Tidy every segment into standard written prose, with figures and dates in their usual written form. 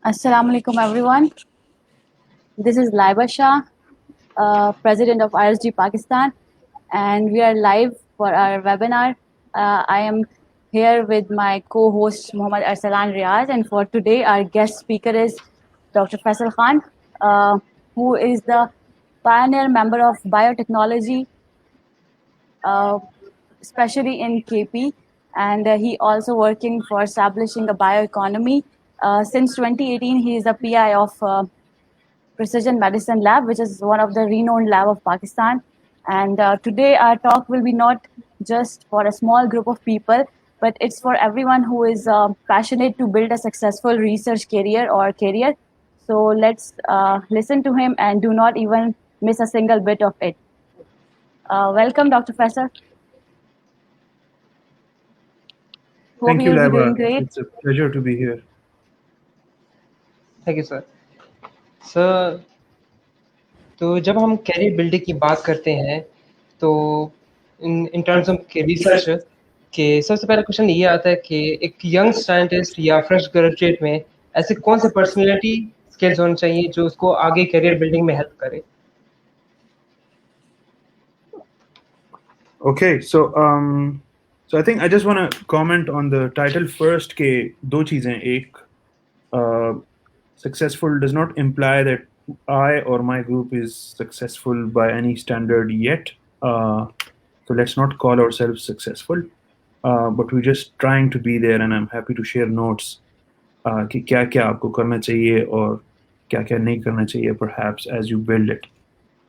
Assalamu alaikum, everyone. This is Laiba Shah, President of RSG Pakistan, and we are live for our webinar. I am here with my co-host Muhammad Arsalan Riaz, and for today, our guest speaker is Dr. Faisal Khan, who is the pioneer member of biotechnology, uh, especially in KP, and he also working for establishing a bioeconomy. Since 2018, he is the PI of Precision Medicine Lab, which is one of the renowned lab of Pakistan. And today our talk will be not just for a small group of people, but it's for everyone who is passionate to build a successful research career or career. So let's listen to him and do not even miss a single bit of it. Welcome, Dr. Faisal. Hope Thank you, you'll be doing Laiba. great. It's a pleasure to be here. Thank you sir. Sir, तो जब हम career building की बात करते हैं तो in terms of के research के सबसे पहला क्वेश्चन ये आता है कि एक यंग साइंटिस्ट या फ्रेश ग्रेजुएट में ऐसे कौन से पर्सनैलिटी स्किल्स होने चाहिए जो उसको आगे कैरियर बिल्डिंग में हेल्प करे। Okay, so I think I just want to comment on the title first. के दो चीजें, एक successful does not imply that I or my group is successful by any standard yet. So let's not call ourselves successful, but we're just trying to be there, and I'm happy to share notes कि क्या क्या आपको करना चाहिए और क्या क्या नहीं करना चाहिए, perhaps as you build it.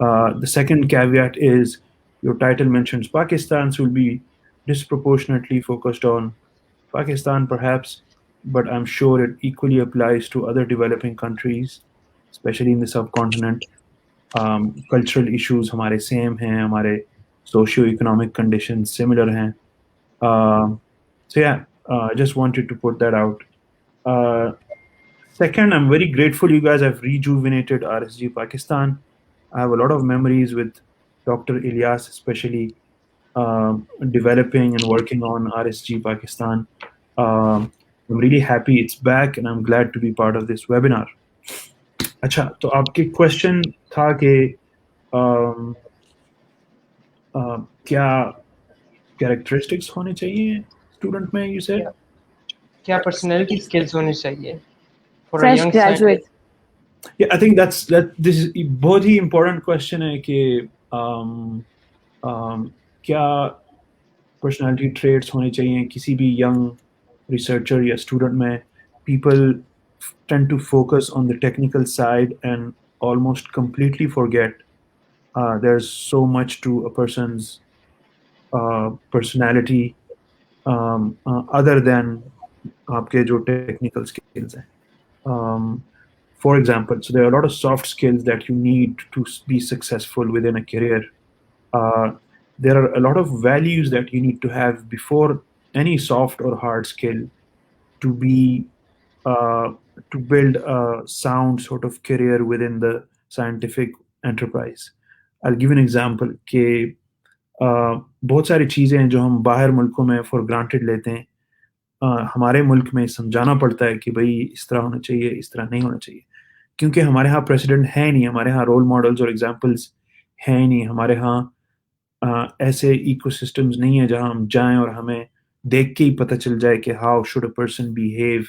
The second caveat is your title mentions Pakistan, so will be disproportionately focused on Pakistan, perhaps, but I'm sure it equally applies to other developing countries, especially in the subcontinent. Cultural issues हमारे same हैं, हमारे socio-economic conditions similar हैं. So yeah, I just wanted to put that out. Second, I'm very grateful you guys have rejuvenated RSG Pakistan. I have a lot of memories with Dr. Ilyas, especially developing and working on RSG Pakistan. I'm really happy it's back, and I'm glad to be part of this webinar. अच्छा, तो आपके question था कि क्या characteristics होने चाहिए student में, you said? क्या पर्सनैलिटी स्किल्स होनी चाहिए for a Fresh young graduate. Yeah, I think this is बहुत ही important question है कि क्या personality traits होने चाहिए किसी भी young researcher या student में. People tend to focus on the technical side and almost completely forget there's so much to a person's personality other than आपके जो technical skills हैं. For example, so there are a lot of soft skills that you need to be successful within a career. There are a lot of values that you need to have before any soft or hard skill to be to build a sound sort of career within the scientific enterprise. I'll give an example कि बहुत सारी चीज़ें हैं जो हम बाहर मुल्कों में for granted लेते हैं. हमारे मुल्क में समझाना पड़ता है कि भाई इस तरह होना चाहिए, इस तरह नहीं होना चाहिए, क्योंकि हमारे यहाँ प्रेसिडेंट है नहीं, हमारे यहाँ रोल मॉडल्स और एग्जाम्पल्स हैं नहीं, हमारे यहाँ ऐसे इकोसिस्टम्स नहीं है जहाँ हम जाएं और हमें देख के ही पता चल जाए कि how should a person behave,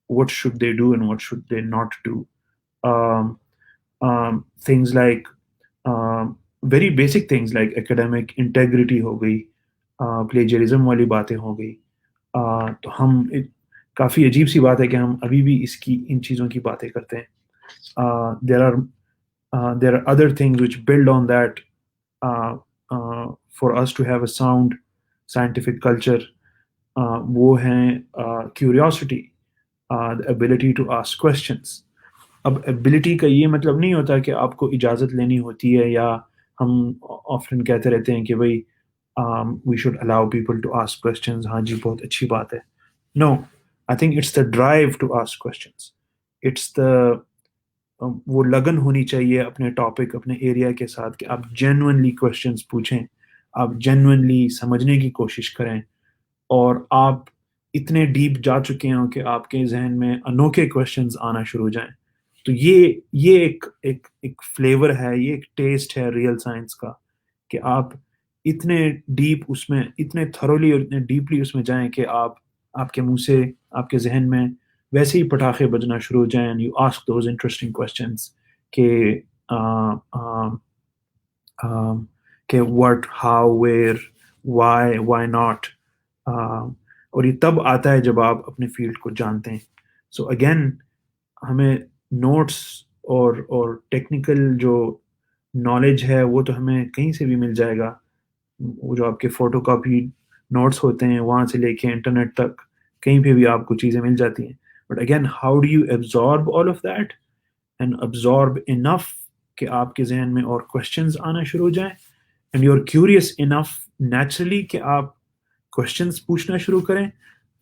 what should they do and what should they not do. Things like very basic things like academic integrity हो गई, plagiarism वाली बातें हो गई. तो हम काफ़ी अजीब सी बात है कि हम अभी भी इन चीज़ों की बातें करते हैं. There are other things which build on that for us to have a sound scientific culture. वो हैं curiosity, the ability to ask questions. अब ability का ये मतलब नहीं होता कि आपको इजाज़त लेनी होती है, या हम often कहते रहते हैं कि भाई we should allow people to ask questions. हाँ जी, बहुत अच्छी बात है. No, I think it's the drive to ask questions. It's the वो लगन होनी चाहिए अपने टॉपिक, अपने एरिया के साथ कि आप genuinely questions पूछें, आप genuinely समझने की कोशिश करें, और आप इतने डीप जा चुके हो कि आपके जहन में अनोखे क्वेश्चंस आना शुरू हो जाएं। तो ये एक फ्लेवर है, ये एक टेस्ट है रियल साइंस का, कि आप इतने डीप उसमें, इतने थरोली और इतने डीपली उसमें जाएं कि आप, आपके मुंह से, आपके जहन में वैसे ही पटाखे बजना शुरू हो जाएं, you ask those interesting questions कि आ, आ, आ, कि what, how, where, why not. और ये तब आता है जब आप अपने फील्ड को जानते हैं। सो अगेन, हमें नोट्स और टेक्निकल जो नॉलेज है वो तो हमें कहीं से भी मिल जाएगा। वो जो आपके फोटोकॉपी नोट्स होते हैं वहां से लेके इंटरनेट तक कहीं पे भी आपको चीजें मिल जाती हैं। But again, how do you absorb all of that and absorb enough कि आपके जहन में और क्वेश्चंस आना शुरू हो जाएं, and you are curious enough naturally कि आप क्वेश्चंस पूछना शुरू करें।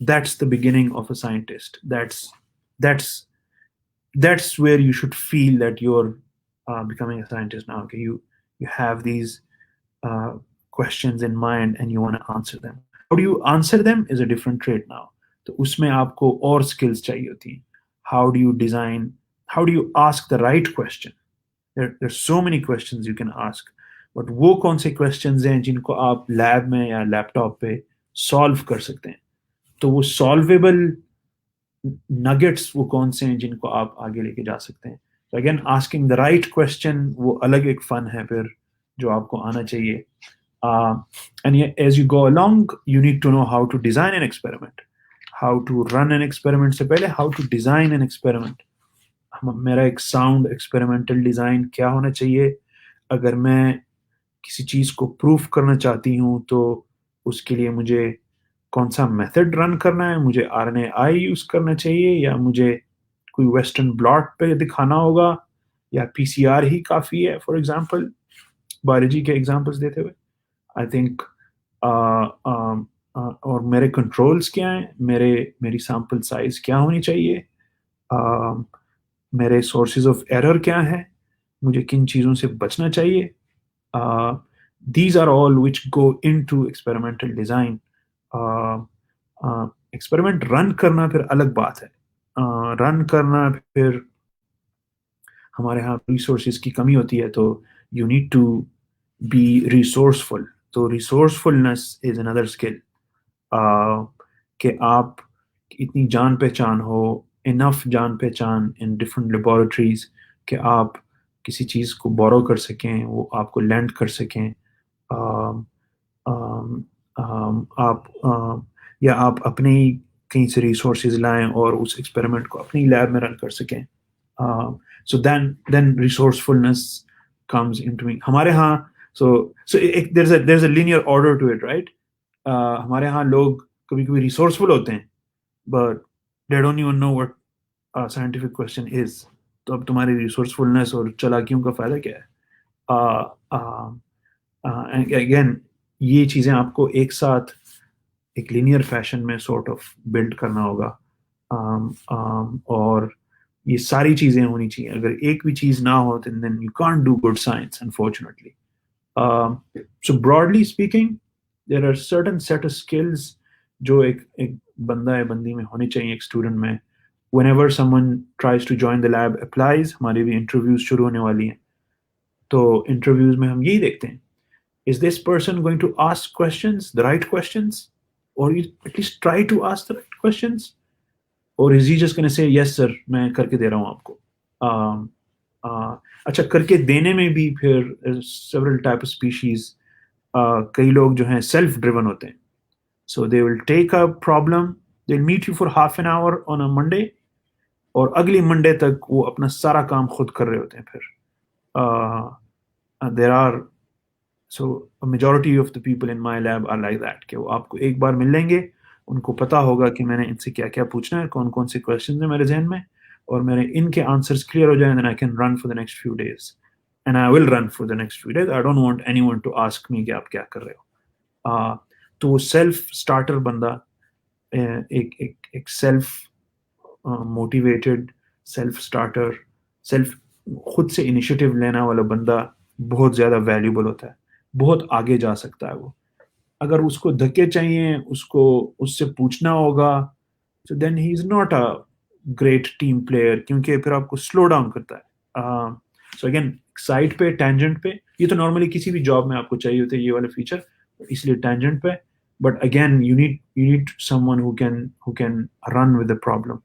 That's the beginning of a scientist. That's that's where you should feel that you're becoming a scientist now. Okay, you have these uh, questions in mind and you want to answer them. How do you answer them is a different trait now. तो उसमें आपको और skills चाहिए होती हैं. How do you design? How do you ask the right question? There's so many questions you can ask. But वो कौन से questions हैं जिनको आप lab में या laptop पे solve कर सकते हैं? तो वो solvable नगेट्स वो कौन से हैं जिनको आप आगे लेके जा सकते हैं? तो again, asking the right question वो अलग एक फन है फिर, जो आपको आना चाहिए। And as you go along, you need to know how to design an experiment, how to run an experiment से पहले how to design an experiment. मेरा एक साउंड एक्सपेरिमेंटल डिजाइन क्या होना चाहिए? अगर मैं किसी चीज को प्रूफ करना चाहती हूँ तो उसके लिए मुझे कौन सा मेथड रन करना है? मुझे RNAi यूज करना चाहिए, या मुझे कोई वेस्टर्न ब्लॉट पे दिखाना होगा, या PCR ही काफी है? फॉर एग्जांपल, बायोलॉजी के एग्जांपल्स देते हुए, आई थिंक और मेरे कंट्रोल्स क्या हैं, मेरी सैंपल साइज क्या होनी चाहिए, मेरे सोर्सेज ऑफ एरर क्या है, मुझे किन चीज़ों से बचना चाहिए। These are all which go into experimental design. Experiment run करना फिर अलग बात है। रन करना फिर, हमारे यहाँ रिसोर्सेज की कमी होती है, तो you need to be resourceful. तो रिसोर्सफुलनेस इज अनदर स्किल, कि आप इतनी जान पहचान हो, इनफ जान पहचान इन डिफरेंट लेबोरेटरीज कि आप किसी चीज़ को बोरो कर सकें, वो आपको लैंड कर सकें। आप या आप अपने ही कहीं से रिसोर्सेज लाएं और उस एक्सपेरिमेंट को अपनी लैब में रन कर सकें। So then resourcefulness comes into me. हमारे यहाँ सो there's a linear order to it, right? हमारे यहाँ लोग कभी कभी रिसोर्सफुल होते हैं, but they don't even know what a scientific question is. तो अब तुम्हारी रिसोर्सफुलनेस और चालाकियों का फायदा क्या है? अगेन, ये चीज़ें आपको एक साथ एक लीनियर फैशन में सॉर्ट ऑफ बिल्ड करना होगा। और ये सारी चीज़ें होनी चाहिए। अगर एक भी चीज़ ना हो तो then you can't do good science, unfortunately. So broadly speaking, there are certain set of skills जो एक बंदा या बंदी में होनी चाहिए, एक स्टूडेंट में। Whenever someone tries to join the lab, applies, हमारी भी इंटरव्यूज शुरू होने वाली हैं, तो इंटरव्यूज में हम यही देखते हैं, is this person going to ask questions, the right questions, or at least try to ask the right questions, or is he just going to say yes sir, मैं करके दे रहा हूँ आपको? अच्छा, करके देने में भी फिर several type of species, कई लोग जो हैं self driven होते हैं, so they will take a problem, they'll meet you for half an hour on a Monday, और अगली मंडे तक वो अपना सारा काम खुद कर रहे होते हैं। फिर there are, so a majority of the people in my lab are like that, कि वो आपको एक बार मिल लेंगे, उनको पता होगा कि मैंने इनसे क्या क्या पूछना है, कौन कौन से क्वेश्चन है मेरे जहन में, और मेरे इनके आंसर्स क्लियर हो जाए, then I can run for the next few days, and I will run for the next few days. I don't want anyone to ask me कि आप क्या कर रहे हो। तो वो सेल्फ स्टार्टर बंदा, एक self motivated, self starter, self खुद से इनिशिएटिव लेने वाला बंदा बहुत ज़्यादा वैल्यूबल होता है, बहुत आगे जा सकता है वो। अगर उसको धक्के चाहिए, उसको उससे पूछना होगा, so then he is not a great team player, क्योंकि फिर आपको स्लो डाउन करता है. सो अगेन साइड पे टेंजेंट पे, ये तो नॉर्मली किसी भी जॉब में आपको चाहिए होते हैं ये वाले फीचर, इसलिए टेंजेंट पे. But again you need someone who can run with the problem.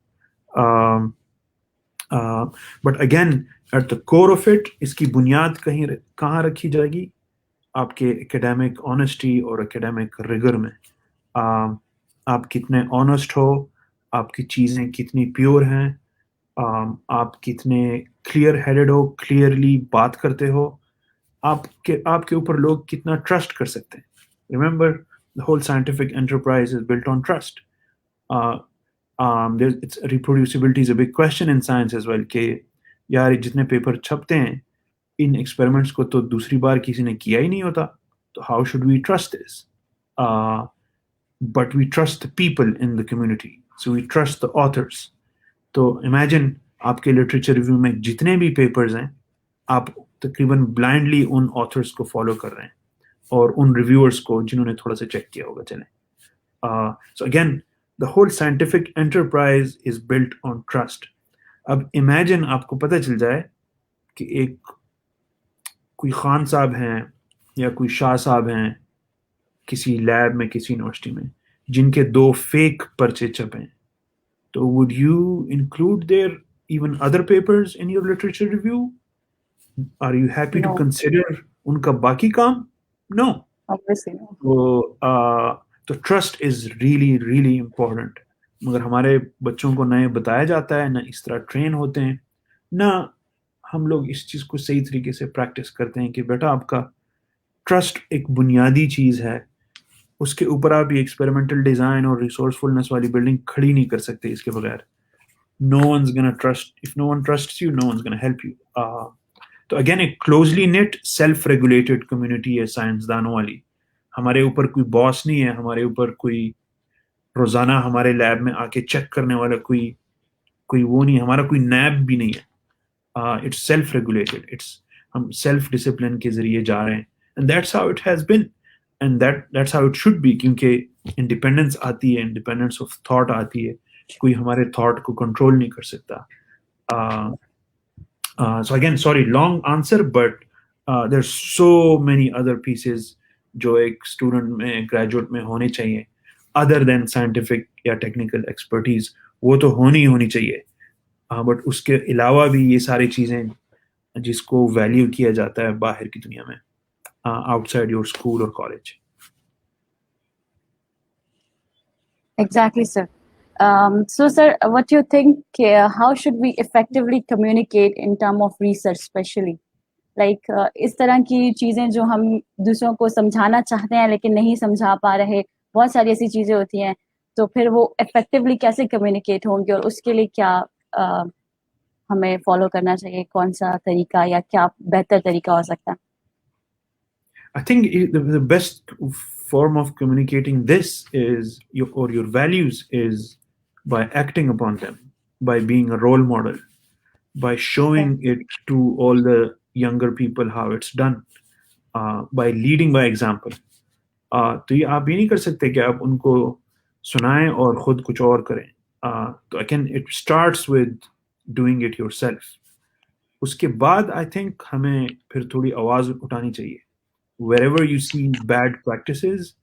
But again at the core of it, इसकी बुनियाद कहाँ रखी जाएगी? आपके एकेडमिक ऑनेस्टी और एकेडमिक रिगर में. आप कितने ऑनेस्ट हो, आपकी चीज़ें कितनी प्योर हैं, आप कितने क्लियर हेडेड हो, क्लियरली बात करते हो, आपके ऊपर लोग कितना ट्रस्ट कर सकते हैं. Remember, the whole scientific enterprise is built on trust. It's reproducibility is a big question in science as well, कि यार जितने पेपर छपते हैं इन एक्सपेरिमेंट्स को तो दूसरी बार किसी ने किया ही नहीं होता, तो how should we trust this? But we trust the people in the community, so we trust the authors. तो इमेजिन आपके लिटरेचर रिव्यू में जितने भी पेपर्स हैं, आप तकरीबन ब्लाइंडली उन ऑथर्स को फॉलो कर रहे हैं और उन रिव्यूअर्स को जिन्होंने थोड़ा सा चेक किया होगा. चलें, so again the whole scientific enterprise is built on trust. अब इमेजिन आपको पता चल जाए कि एक कोई खान साहब हैं या कोई शाह साहब हैं किसी लैब में किसी यूनिवर्सिटी में, जिनके 2 फेक पर्चे छपे हैं, तो would you include their even other papers in your literature review? Are you happy to No, consider उनका बाकी काम? No. obviously no. तो trust is really really important. मगर हमारे बच्चों को ना बताया जाता है, ना इस तरह ट्रेन होते हैं, ना हम लोग इस चीज़ को सही तरीके से प्रैक्टिस करते हैं कि बेटा आपका ट्रस्ट एक बुनियादी चीज़ है, उसके ऊपर आप ये एक्सपेरिमेंटल डिज़ाइन और रिसोर्सफुलनेस वाली बिल्डिंग खड़ी नहीं कर सकते इसके बगैर. No one's gonna trust, if no one trusts you, no one's gonna help you. तो अगेन एक closely knit self regulated community है साइंसदानों वाली. हमारे ऊपर कोई बॉस नहीं है, हमारे ऊपर कोई रोजाना हमारे लैब में आके चेक करने वाला कोई वो नहीं है, हमारा कोई नैब भी नहीं है. इट्स सेल्फ रेगुलेटेड, हम सेल्फ डिसिप्लिन के जरिए जा रहे हैं, and that's how it has been, and that's how it should be. क्योंकि इंडिपेंडेंस आती है, इंडिपेंडेंस ऑफ थॉट आती है, कोई हमारे थॉट को कंट्रोल नहीं कर सकता. So again, sorry, long answer, but there's so many other pieces जो एक स्टूडेंट में, ग्रेजुएट में होने चाहिए, अदर देन साइंटिफिक या टेक्निकल एक्सपर्टीज. वो तो होनी चाहिए, बट उसके अलावा भी ये सारी चीज़ें जिसको वैल्यू किया जाता है बाहर की दुनिया में, आउटसाइड योर स्कूल और college. Exactly, sir. So, sir, what do you think? How should we effectively communicate in terms of research, especially? Like, इस तरह की चीज़ें जो हम दूसरों को समझाना चाहते हैं लेकिन नहीं समझा पा रहे, बहुत सारी ऐसी चीज़ें होती हैं, तो फिर वो effectively कैसे communicate होंगे और उसके लिए क्या हमें follow करना चाहिए, कौन सा तरीका या क्या बेहतर तरीका हो सकता है? I think the best form of communicating this is your values is by acting upon them, by being a role model, by showing it to all the younger people how it's done, by leading by example. तो ये आप ये नहीं कर सकते कि आप उनको सुनाएं और खुद कुछ और करें. तो again it starts with doing it yourself. उसके बाद आई थिंक हमें फिर थोड़ी आवाज़ उठानी चाहिए. wherever you see bad practices,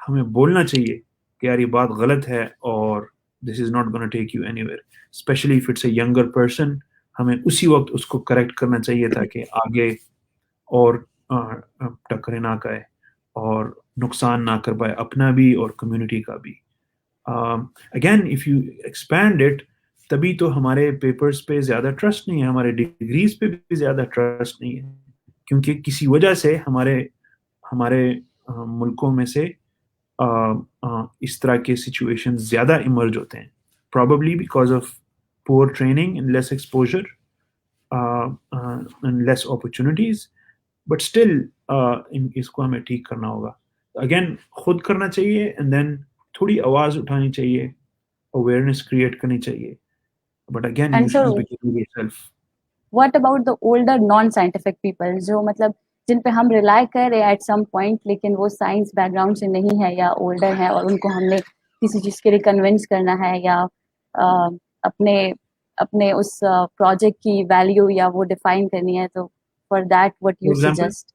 हमें बोलना चाहिए कि यार ये बात गलत है और this is not going to take you anywhere. Especially if it's a younger person, हमें उसी वक्त उसको करेक्ट करना चाहिए ताकि आगे और टकरे ना खाए और नुकसान ना कर पाए अपना भी और कम्युनिटी का भी. Again, if you expand it, तभी तो हमारे पेपर्स पे ज़्यादा ट्रस्ट नहीं है, हमारे डिग्रीज पे भी ज़्यादा ट्रस्ट नहीं है, क्योंकि किसी वजह से हमारे मुल्कों में से इस तरह के सिचुएशन ज़्यादा इमर्ज होते हैं, probably because of poor training and less exposure and less opportunities, but still इसको हमें ठीक करना होगा. Again, खुद करना चाहिए and then थोड़ी आवाज़ उठानी चाहिए, awareness create करनी चाहिए, but again And you so, should be yourself. what about the older non-scientific people जो मतलब जिन पे हम रिलाई कर रहे हैं एट सम पॉइंट, लेकिन वो साइंस बैकग्राउंड से नहीं है या ओल्डर है और उनको हमने किसी चीज़ के लिए कन्विंस करना है या अपने अपने उस प्रोजेक्ट की वैल्यू या वो डिफाइन करनी है, तो for that what For you example, suggest?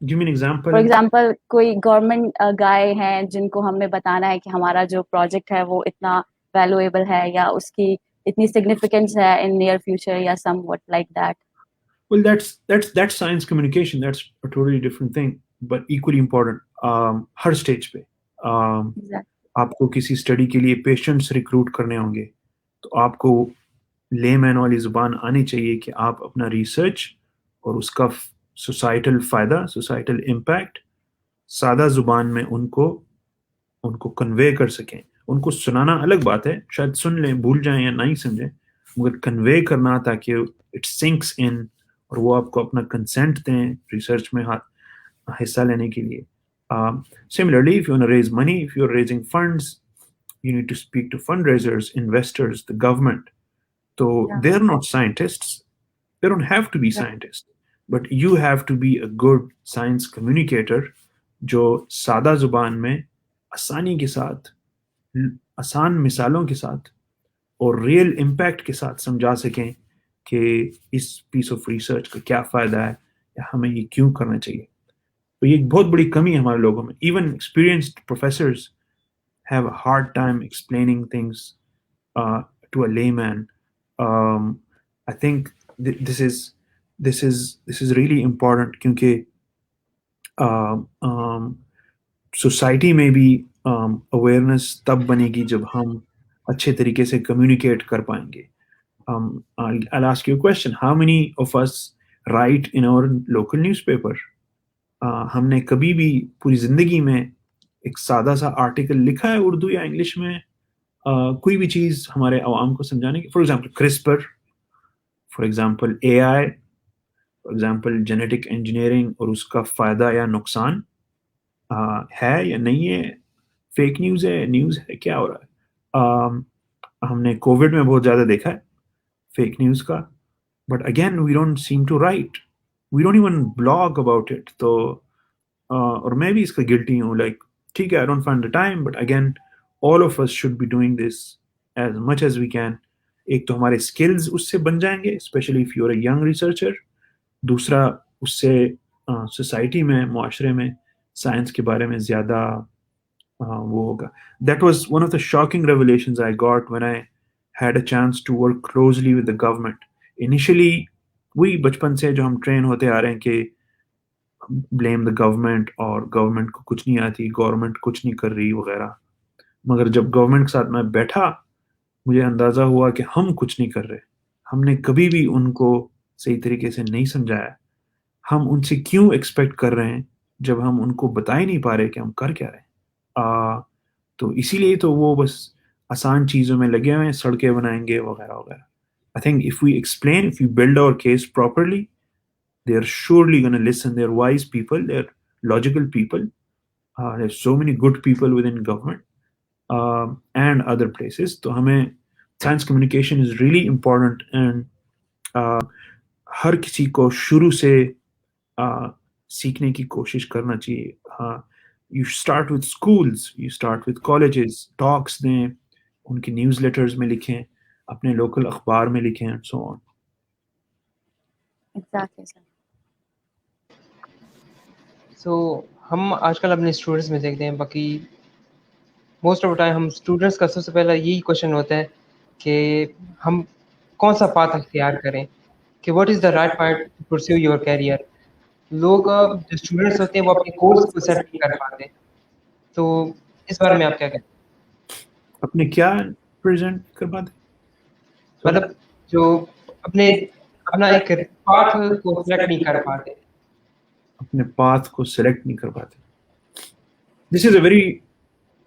give me an example. For example कोई गवर्नमेंट गाय हैं जिनको हमें बताना है कि हमारा जो प्रोजेक्ट है वो इतना वैल्यूएबल है या उसकी इतनी सिग्निफिकेंस है इन नियर फ्यूचर या somewhat like that. Well, that's science communication. That's a totally different thing, but equally important. Her stage पे आपको किसी स्टडी के लिए पेशेंट्स रिक्रूट करने होंगे, तो आपको लेमैन वाली जुबान आनी चाहिए कि आप अपना रिसर्च और उसका सोसाइटल फायदा, सोसाइटल इम्पैक्ट सादा जुबान में उनको कन्वे कर सकें. उनको सुनाना अलग बात है, शायद सुन लें, भूल जाएं या नहीं समझें, मगर कन्वे करना ताकि इट सिंक्स इन और वो आपको अपना कंसेंट दें रिसर्च में हिस्सा लेने के लिए. Similarly, if you want to raise money, if you're raising funds, you need to speak to fundraisers, investors, the government. So they're not scientists. They don't have to be scientists. But you have to be a good science communicator जो सादा जुबान में आसानी के साथ, आसान मिसालों के साथ और रियल इम्पैक्ट के साथ समझा सकें कि इस पीस ऑफ रिसर्च का क्या फ़ायदा है या हमें ये क्यों करना चाहिए. तो ये एक बहुत बड़ी कमी है हमारे लोगों में. Even experienced professors have a hard time explaining things to a layman. I think this is really important क्योंकि सोसाइटी में भी अवेयरनेस तब बनेगी जब हम अच्छे तरीके से कम्युनिकेट कर पाएंगे. I'll ask you a question. How many of us write in our local newspaper? हमने कभी भी पूरी जिंदगी में एक सादा सा आर्टिकल लिखा है उर्दू या इंग्लिश में, कोई भी चीज़ हमारे आवाम को समझाने की? For example CRISPR, for example AI, for example genetic engineering और उसका फ़ायदा या नुकसान है या नहीं है, फेक न्यूज़ है, न्यूज़ है, क्या हो रहा है. हमने कोविड में बहुत ज़्यादा देखा है फेक न्यूज़ का, but again we don't seem to write, we don't even blog about it. तो और मैं भी इसका गिल्टी हूँ, लाइक ठीक है, I don't find the time, but again all of us should be doing this as much as we can. एक तो हमारे स्किल्स उससे बन जाएंगे, especially if you are a young researcher. दूसरा, उससे सोसाइटी में, मुआशरे में साइंस के बारे में ज़्यादा वो होगा. That was one of the shocking revelations I got when I had a chance to work closely with the government. Initially वही बचपन से जो हम ट्रेन होते आ रहे हैं कि ब्लेम द गवर्नमेंट और गवर्नमेंट को कुछ नहीं आती, गवर्नमेंट कुछ नहीं कर रही वगैरह. मगर जब गवर्नमेंट के साथ मैं बैठा, मुझे अंदाज़ा हुआ कि हम कुछ नहीं कर रहे. हमने कभी भी उनको सही तरीके से नहीं समझाया. हम उनसे क्यों एक्सपेक्ट कर रहे हैं जब हम उनको बता ही नहीं पा रहे कि हम कर क्या रहे हैं. तो इसीलिए तो वो बस आसान चीज़ों में लगे हुए हैं, सड़कें बनाएंगे वगैरह वगैरह. I think if we explain, if you build our case properly, they're surely going to listen. They're wise people, they're logical people. There's so many good people within government and other places. So हमें science communication is really important, and हर किसी को शुरू से सीखने की कोशिश करना चाहिए. You start with schools, you start with colleges, talks दें, उनकी newsletters में लिखें, अपने local अखबार में लिखें, and so on. Exactly, sir. सो हम आजकल अपने स्टूडेंट्स में देखते हैं, बाकी मोस्ट ऑफ द टाइम हम स्टूडेंट्स का सबसे पहला यही क्वेश्चन होता है कि हम कौन सा पाथ अख्तियार करें, कि what is the right path to pursue your career. लोग जो स्टूडेंट्स होते हैं वो अपने कोर्स को सेट नहीं कर पाते. तो इस बारे में आप क्या कहते हैं? अपने क्या प्रेजेंट कर पाते? मतलब जो अपना एक पाथ को सेलेक्ट नहीं कर पाते. अपने पाथ को सेलेक्ट नहीं कर पाते. This is a very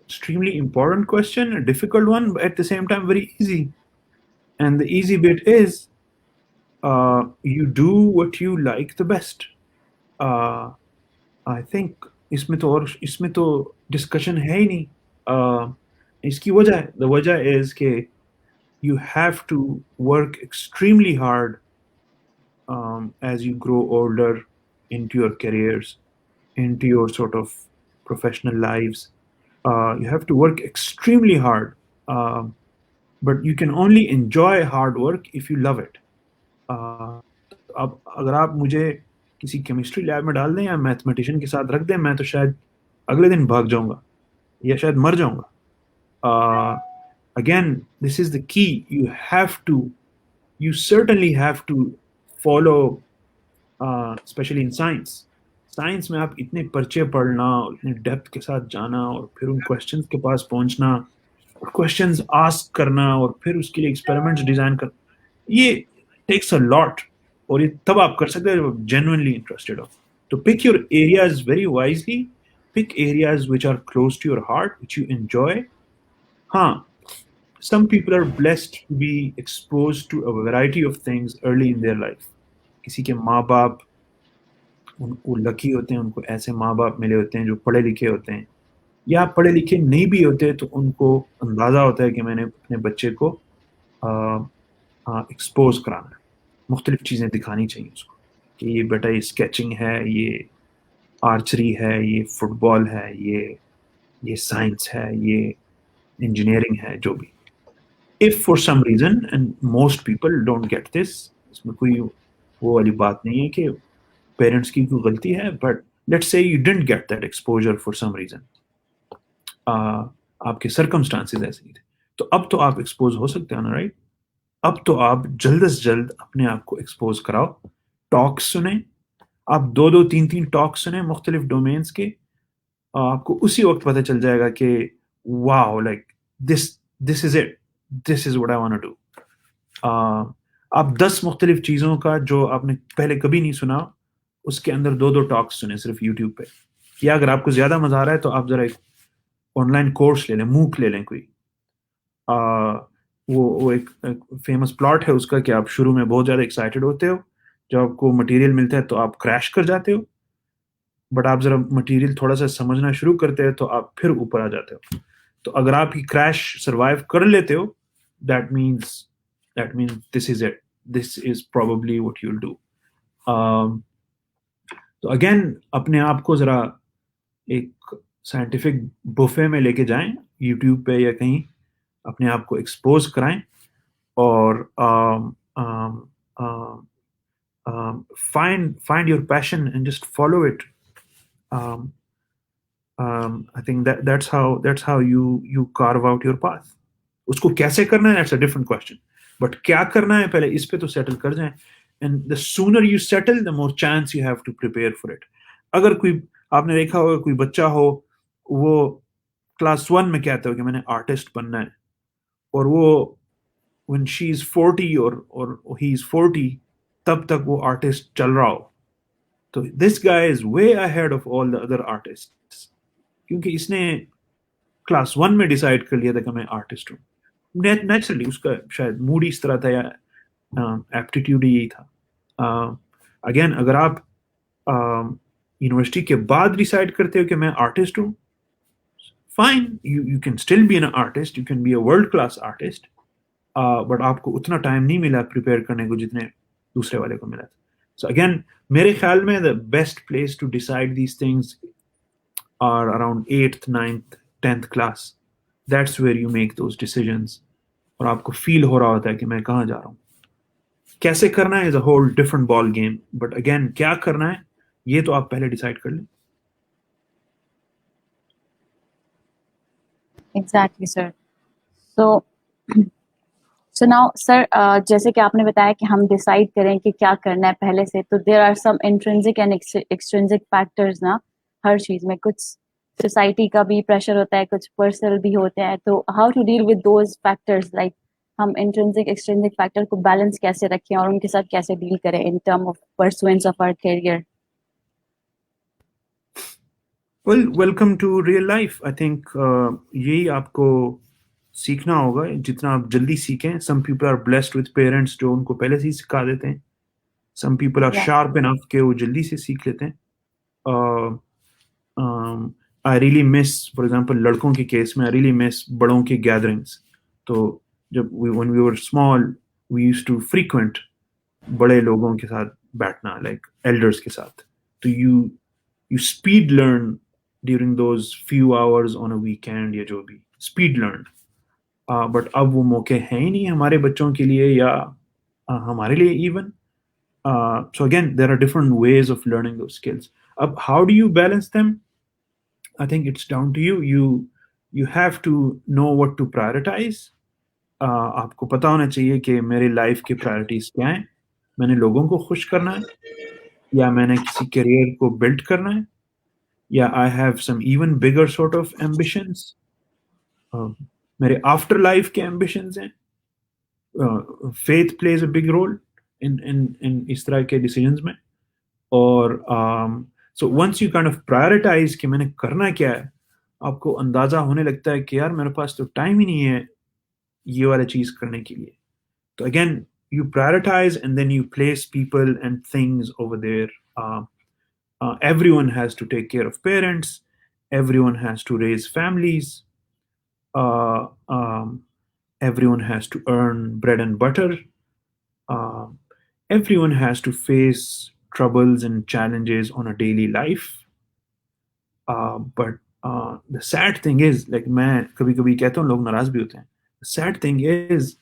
extremely important question, a difficult one, but at the same time very easy. And the easy bit is you do what you like the best. I think इसमें तो discussion है ही नहीं. इसकी the वजह is कि you have to work extremely hard as you grow older into your careers, into your sort of professional lives. You have to work extremely hard, but you can only enjoy hard work if you love it. तो अब अगर आप मुझे किसी chemistry lab में डाल दें या मैथमेटिशियन के साथ रख दें, मैं तो शायद अगले दिन भाग जाऊंगा या शायद मर जाऊंगा. Again, this is the key. You certainly have to follow, especially in science. Science में आप इतने पर्चे पढ़ना और इतने डेप्थ के साथ जाना और फिर उन क्वेश्चंस के पास पहुंचना और क्वेश्चंस आस्क करना और फिर उसके लिए एक्सपेरिमेंट्स डिजाइन करना, ये टेक्स अ लॉट. और ये तब आप कर सकते हैं जब आप genuinely interested हो. तो pick your areas very wisely. Pick areas which are close to your heart, which you enjoy. हाँ, some people are blessed to be exposed to a variety of things early in their life. किसी के माँ बाप उनको lucky होते हैं, उनको ऐसे माँ बाप मिले होते हैं जो पढ़े लिखे होते हैं, या पढ़े लिखे नहीं भी होते तो उनको अंदाज़ा होता है कि मैंने अपने बच्चे को एक्सपोज कराना है, मुख्तलिफ चीज़ें दिखानी चाहिए उसको कि ये बेटा ये स्केचिंग है, ये आर्चरी है, ये फुटबॉल है, ये साइंस है, ये इंजीनियरिंग है, जो भी. If for some reason, and most people don't get this, इसमें कोई वो वाली बात नहीं है कि पेरेंट्स की कोई गलती है, but let's say you didn't get that exposure for some reason. आपके circumstances ऐसे ही थे, तो अब तो आप expose हो सकते हैं ना, right? अब तो आप जल्द से जल्द अपने आप को expose कराओ, टॉक्स सुने, आप 2-2, 3-3 टॉक्स सुने मुख्तलिफ डोमेन्स के, आपको उसी वक्त पता चल जाएगा कि wow, like this is it, this is what I want to do. आप 10 मुख्तलिफ चीज़ों का जो आपने पहले कभी नहीं सुना, उसके अंदर 2-2 टॉक्स सुने सिर्फ YouTube पे. या अगर आपको ज़्यादा मज़ा आ रहा है तो आप ज़रा एक ऑनलाइन कोर्स ले लें, मूक ले लें कोई. वो एक फेमस प्लॉट है उसका कि आप शुरू में बहुत ज़्यादा एक्साइटेड होते हो, जब आपको मटेरियल मिलता है तो आप क्रैश कर जाते हो, बट आप ज़रा मटेरियल थोड़ा सा समझना शुरू करते हैं तो आप फिर ऊपर आ जाते हो. तो अगर आप ही क्रैश सर्वाइव कर लेते हो, that means this is it, this is probably what you'll do. तो अगेन अपने आप को ज़रा एक साइंटिफिक बुफे में लेके जाएं, यूट्यूब पे या कहीं, अपने आप को एक्सपोज कराएं और find your passion and just follow it. I think that's how you carve out your path. उसको कैसे करना है, that's a different question. But क्या करना है पहले इस पे तो सेटल कर जाएं. And the sooner you settle, the more chance you have to prepare for it. अगर कोई, आपने देखा होगा कोई बच्चा हो, वो क्लास 1 में कहता हो कि मैंने आर्टिस्ट बनना है, और वो when she is 40 or he is 40, तब तक वो आर्टिस्ट चल रहा हो, तो this guy is way ahead of all the other artists, क्योंकि इसने क्लास 1 में डिसाइड कर लिया था कि मैं आर्टिस्ट हूँ. नेचुरली उसका शायद मूड इस तरह था या एप्टीट्यूड यही था. अगेन अगर आप यूनिवर्सिटी के बाद डिसाइड करते हो कि मैं आर्टिस्ट हूँ, fine, you can still be an artist, you can be a world class artist, but आपको उतना टाइम नहीं मिला प्रिपेयर करने को जितने दूसरे वाले को मिला था. सो अगेन मेरे ख्याल में the best place to decide these things are around 8th, 9th, 10th class. That's where you make those decisions. और आपको फील हो रहा होता है कि मैं कहाँ जा रहा हूँ. कैसे करना है is a whole different ball game. But again, क्या करना है ये तो आप पहले डिसाइड कर लें. Exactly, sir. So now, sir, जैसे कि आपने बताया कि हम डिसाइड करें कि क्या करना है पहले से, तो there are some intrinsic and extrinsic factors ना हर चीज में. कुछ सोसाइटी का भी प्रेशर होता है, कुछ पर्सनल भी होते हैं. तो how to deal with those factors, like हम इंट्रिंसिक एक्सट्रिंसिक फैक्टर को बैलेंस कैसे रखें और उनके साथ कैसे डील करें in term of pursuance of our career. Well, welcome to real life. I think यही आपको सीखना होगा, जितना आप जल्दी सीखें. Some people are blessed with parents जो उनको पहले से ही सिखा देते हैं. Some people are sharp enough कि वो जल्दी से सीख लेते हैं. I really miss, for example, लड़कों के केस में I really miss बड़ों के gatherings. तो जब when we were small, we used to frequent बड़े लोगों के साथ बैठना, like elders के साथ. तो you speed learn during those few hours on a weekend या जो भी speed learn. बट अब वो मौके हैं ही नहीं हमारे बच्चों के लिए या हमारे लिए even. So again, there are different ways of learning those skills. How do you balance them? I think it's down to you. You have to know what to prioritize. आपको पता होना चाहिए कि मेरी लाइफ की प्रायोरिटीज क्या हैं. मैंने लोगों को खुश करना है या मैंने किसी करियर को बिल्ड करना है या I have some even bigger sort of ambitions. मेरे आफ्टर लाइफ के एम्बिशंस हैं. Faith plays a big role in इस तरह के डिसीजंस में. और so once you kind of prioritize कि मैंने करना क्या है, आपको अंदाजा होने लगता है कि यार मेरे पास तो टाइम ही नहीं है ये वाला चीज करने के लिए. तो again you prioritize and then you place people and things over there. Everyone has to take care of parents, everyone has to raise families, uh, um, everyone has to earn bread and butter, uh, everyone has to face troubles and challenges on a daily life. But the sad thing is, like मैं कभी कभी कहता हूँ लोग नाराज भी होते हैं. The sad thing is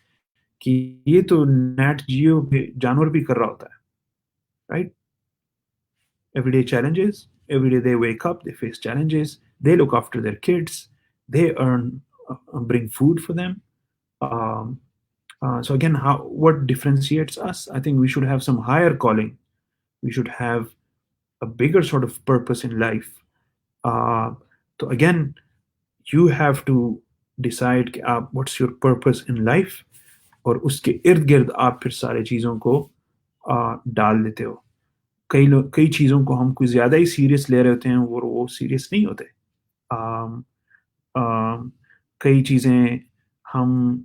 कि ये तो नेट जियो पे जानवर भी कर रहा होता है, right? Everyday challenges, every day they wake up, they face challenges, they look after their kids, they earn, bring food for them. So again, what differentiates us? I think we should have some higher calling. We should have a bigger sort of purpose in life. So again, you have to decide what's your purpose in life. और उसके इर्द गिर्द आप फिर सारी चीज़ों को डाल देते हो. कई चीज़ों को हम कुछ ज़्यादा ही सीरियस ले रहे होते हैं और वो सीरियस नहीं होते. कई चीज़ें हम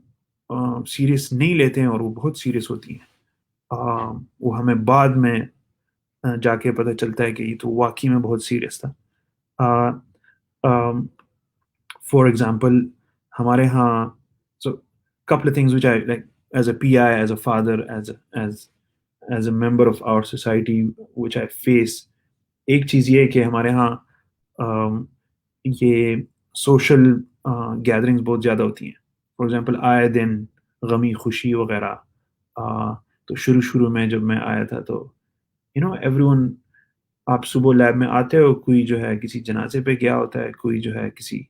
सीरियस नहीं लेते हैं और वो बहुत सीरियस होती हैं. वो हमें बाद में जाके पता चलता है कि ये तो वाकई में बहुत सीरियस था. फॉर एग्जाम्पल हमारे यहाँ couple of things which I like as a PI, as a father, as a member of our society, which I face. एक चीज ये है कि हमारे यहाँ ये social gatherings बहुत ज़्यादा होती हैं. For example, आए दिन गमी खुशी वगैरह. तो शुरू में जब मैं आया था तो everyone, आप सुबह लैब में आते हो, कोई जो है किसी जनाजे पे गया होता है, कोई जो है किसी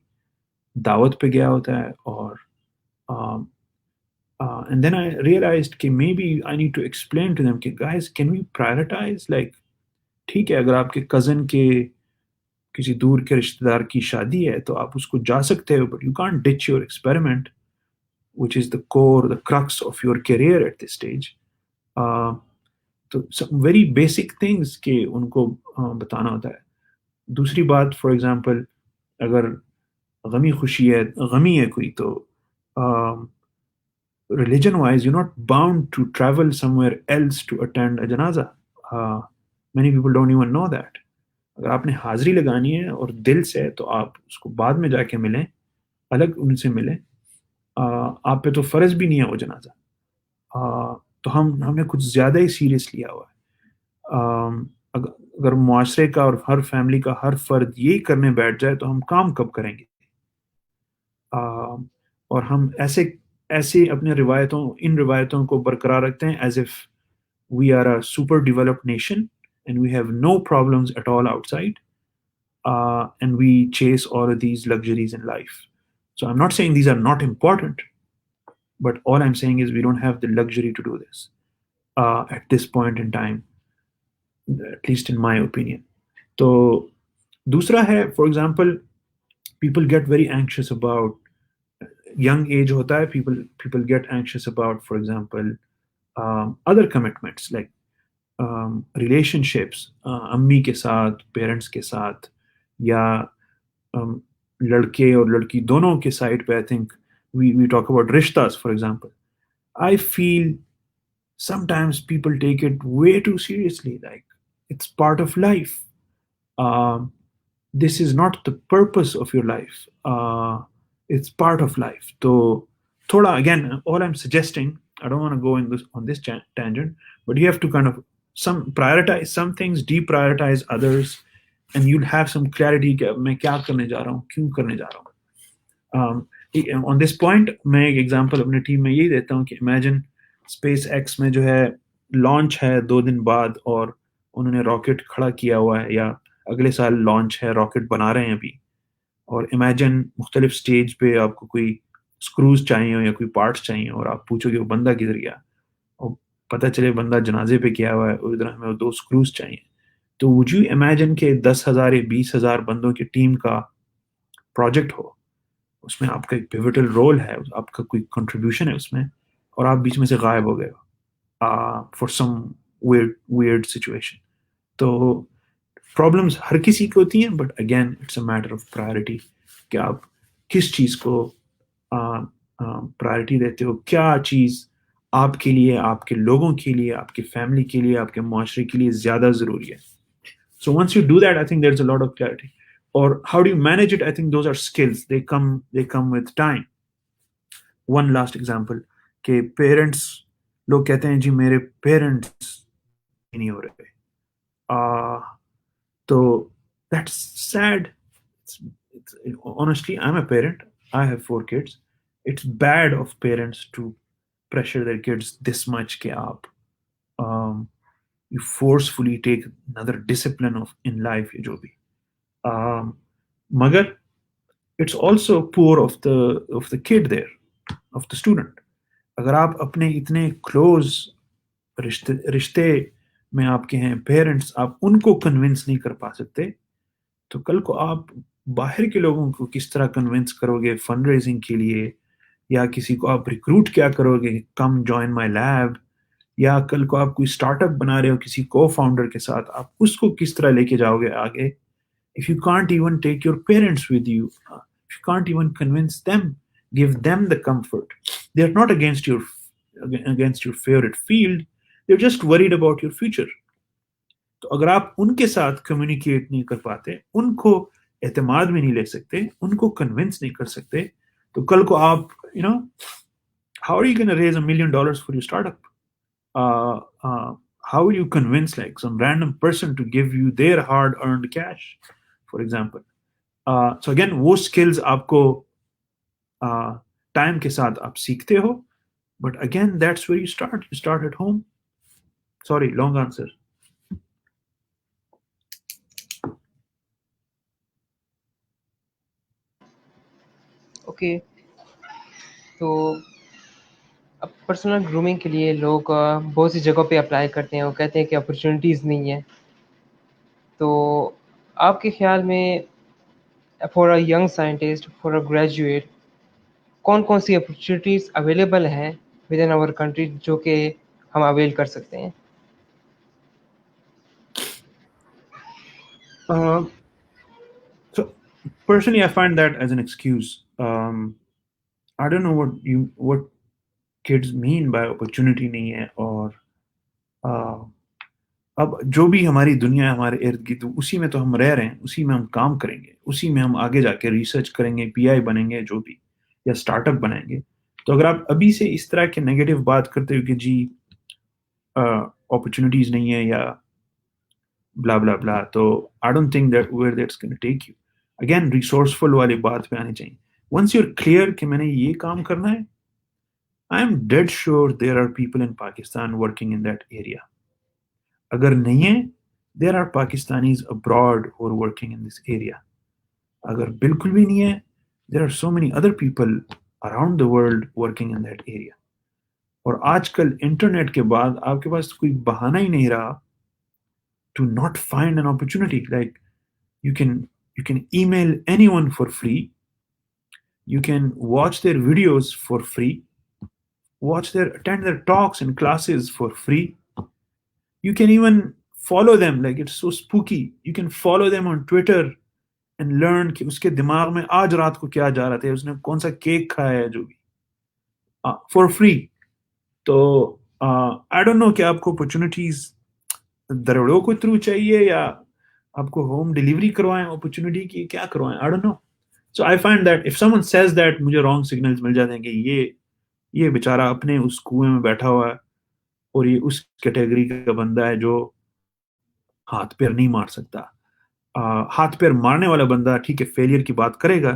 दावत पे गया होता है. और and then I realized कि maybe I need to explain to them कि guys, can we prioritize? Like, ठीक है, अगर आपके cousin के किसी दूर के रिश्तेदार की शादी है तो आप उसको जा सकते हो, but you can't ditch your experiment, which is the core, the crux of your career at this stage. तो some very basic things के उनको बताना होता है. दूसरी बात, for example, अगर गमी है कोई तो religion wise you're not bound to travel somewhere else to attend a janaza. Many people don't even know that. अगर आपने हाजिरी लगानी है और दिल से, तो आप उसको बाद में जाके मिलें, अलग उनसे मिलें. आप पे तो फर्ज भी नहीं है वो जनाजा. तो हमने कुछ ज़्यादा ही सीरियस लिया हुआ है. अगर मुआशरे का और हर फैमिली का हर फर्द यही करने बैठ जाए तो हम काम कब करेंगे. और हम ऐसे अपने इन रिवायतों को बरकरार रखते हैं as if we are a super developed nation and we have no problems at all outside, and we chase all of these luxuries in life. So I'm not saying these are not important, but all I'm saying is we don't have the luxury to do this at this point in time, at least in my opinion. तो दूसरा है, for example, people get very anxious about young age होता है. People get anxious about, for example, other commitments like relationships, अम्मी के साथ, parents के साथ, या लड़के और लड़की दोनों के साइड पे. I think we talk about rishtas, for example. I feel sometimes people take it way too seriously, like it's part of life. This is not the purpose of your life. It's part of life. So thoda, again, all I'm suggesting, I don't want to go on this tangent, but you have to kind of prioritize some things, deprioritize others, and you'll have some clarity कि मैं क्या करने जा रहा हूँ, क्यों करने जा रहा हूँ. On this point मैं एक एग्जांपल अपनी टीम में यही देता हूँ कि इमेजिन SpaceX में जो है लॉन्च है 2 दिन बाद और उन्होंने रॉकेट खड़ा किया हुआ है, या अगले साल लॉन्च है, रॉकेट बना रहे हैं अभी, और इमेजिन मुख्तलिफ स्टेज पे आपको कोई स्क्रूज चाहिए हो या कोई पार्ट्स चाहिए और आप पूछोगे वो बंदा किधर गया, और पता चले बंदा जनाजे पे किया हुआ है और इधर हमें 2 स्क्रूज चाहिए. तो वुड यू इमेजिन के 10,000 या 20,000 बंदों की टीम का प्रोजेक्ट हो, उसमें आपका एक पिवटल रोल है, आपका कोई कंट्रीब्यूशन है उसमें, और आप बीच में से गायब हो गए फॉर सम weird सिचुएशन. तो प्रॉब्लम्स हर किसी की होती हैं, but again it's a matter of priority कि आप किस चीज़ को प्रायोरिटी देते हो, क्या चीज़ आपके लिए, आपके लोगों के लिए, आपके फैमिली के लिए, आपके माशरे के लिए ज़्यादा ज़रूरी है. So once you do that, I think there's a lot of clarity. Or how do you manage it? I think those are skills. They come with time. One last example कि parents लोग कहते हैं जी मेरे parents नहीं हो रहे. So that's sad. Honestly, I'm a parent. I have 4 kids. It's bad of parents to pressure their kids this much कि आप you forcefully take another discipline of in life ये जो भी. मगर it's also poor of the kid there, of the student. अगर आप अपने इतने close रिश्ते में आपके हैं पेरेंट्स, आप उनको कन्विंस नहीं कर पा सकते, तो कल को आप बाहर के लोगों को किस तरह कन्विंस करोगे फंड रेजिंग के लिए, या किसी को आप रिक्रूट क्या करोगे, कम जॉइन माय लैब, या कल को आप कोई स्टार्टअप बना रहे हो किसी को फाउंडर के साथ, आप उसको किस तरह लेके जाओगे आगे. If you can't even take your parents with you, if you can't even convince them, give them the comfort, they're not against your favorite field, they're just worried about your future. तो अगर आप उनके साथ communicate नहीं कर पाते, उनको एतमाद में नहीं ले सकते, उनको कन्विंस नहीं कर सकते, तो कल को आप how are you going to raise $1 million for your startup? How will you convince like some random person to give you their hard-earned cash, for example? So again, वो skills आपको time के साथ आप सीखते हो, but again, that's where you start. You start at home. Sorry, long answer. Okay, तो अब personal grooming के लिए लोग बहुत सी जगहों पे अप्लाई करते हैं, वो कहते हैं कि अपॉर्चुनिटीज़ नहीं है. तो आपके ख्याल में for a young scientist, for a graduate, कौन कौन सी अपॉर्चुनिटीज़ अवेलेबल हैं विद इन आवर कंट्री जो कि हम अवेल कर सकते हैं? So personally, I find that as an excuse. I don't know what kids mean by opportunity नहीं है, और अब जो भी हमारी दुनिया है हमारे इर्द गिर्द, उसी में तो हम रह रहे हैं, उसी में हम काम करेंगे, उसी में हम आगे जाके रिसर्च करेंगे, पीआई बनेंगे जो भी, या स्टार्टअप बनाएंगे. तो अगर आप अभी से इस तरह के नेगेटिव बात करते हो कि जी अपॉर्चुनिटीज नहीं है या ब्ला ब्ला ब्ला, तो I don't think that where that's gonna take you. Again resourceful वाली बात पे आनी चाहिए. वंस यू आर क्लियर कि मैंने ये काम करना है, I am dead sure there are people in Pakistan working in that area. अगर नहीं है, देयर आर पाकिस्तानीज अब्रॉड और वर्किंग इन दिस एरिया. अगर बिल्कुल भी नहीं है, there are so many other people around the world working in that area. और आजकल इंटरनेट के बाद आपके पास कोई बहाना ही नहीं रहा to not find an opportunity. Like you can email anyone for free, you can watch their videos for free, attend their talks and classes for free, you can even follow them. Like it's so spooky, you can follow them on Twitter and learn कि उसके दिमाग में आज रात को क्या जा रहा था, उसने कौन सा केक खाया है, जो भी for free. तो I don't know कि आपको opportunities दरोड़ों को थ्रू चाहिए या आपको होम डिलीवरी करवाएं अपॉर्चुनिटी की, क्या करवाएं, I don't know. So I find that if someone says that, मुझे रॉन्ग सिग्नल्स मिल जाते हैं कि ये बेचारा अपने उस कुएं में बैठा हुआ है और ये उस कैटेगरी का बंदा है जो हाथ पैर नहीं मार सकता। हाथ पैर मारने वाला बंदा ठीक है फेलियर की बात करेगा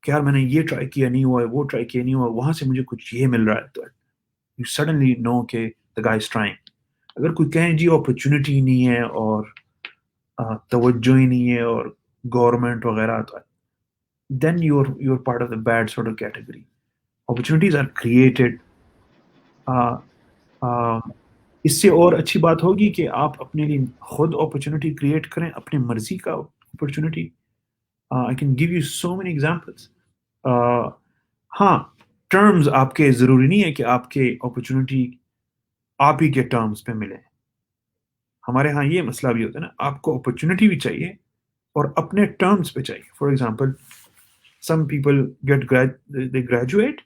कि यार मैंने ये ट्राई किया नहीं हुआ है, वो ट्राई किया नहीं हुआ, वहां से मुझे कुछ ये मिल रहा है, तो यू सडनली नो के द गाय इज ट्राइंग। अगर कोई कहे जी अपॉर्चुनिटी नहीं है और तवज्जो ही नहीं है और गवर्नमेंट वगैरह, तो then you're part of the bad sort of category. Opportunities are created. uh, इससे और अच्छी बात होगी कि आप अपने लिए खुद अपॉर्चुनिटी क्रिएट करें, अपनी मर्जी का opportunity. I can give you so many examples. हाँ, टर्म्स आपके जरूरी नहीं है कि आपके अपॉर्चुनिटी आप ही के टर्म्स पे मिले। हमारे यहाँ ये मसला भी होता है ना, आपको अपॉर्चुनिटी भी चाहिए और अपने टर्म्स पे चाहिए। For example, some people they graduate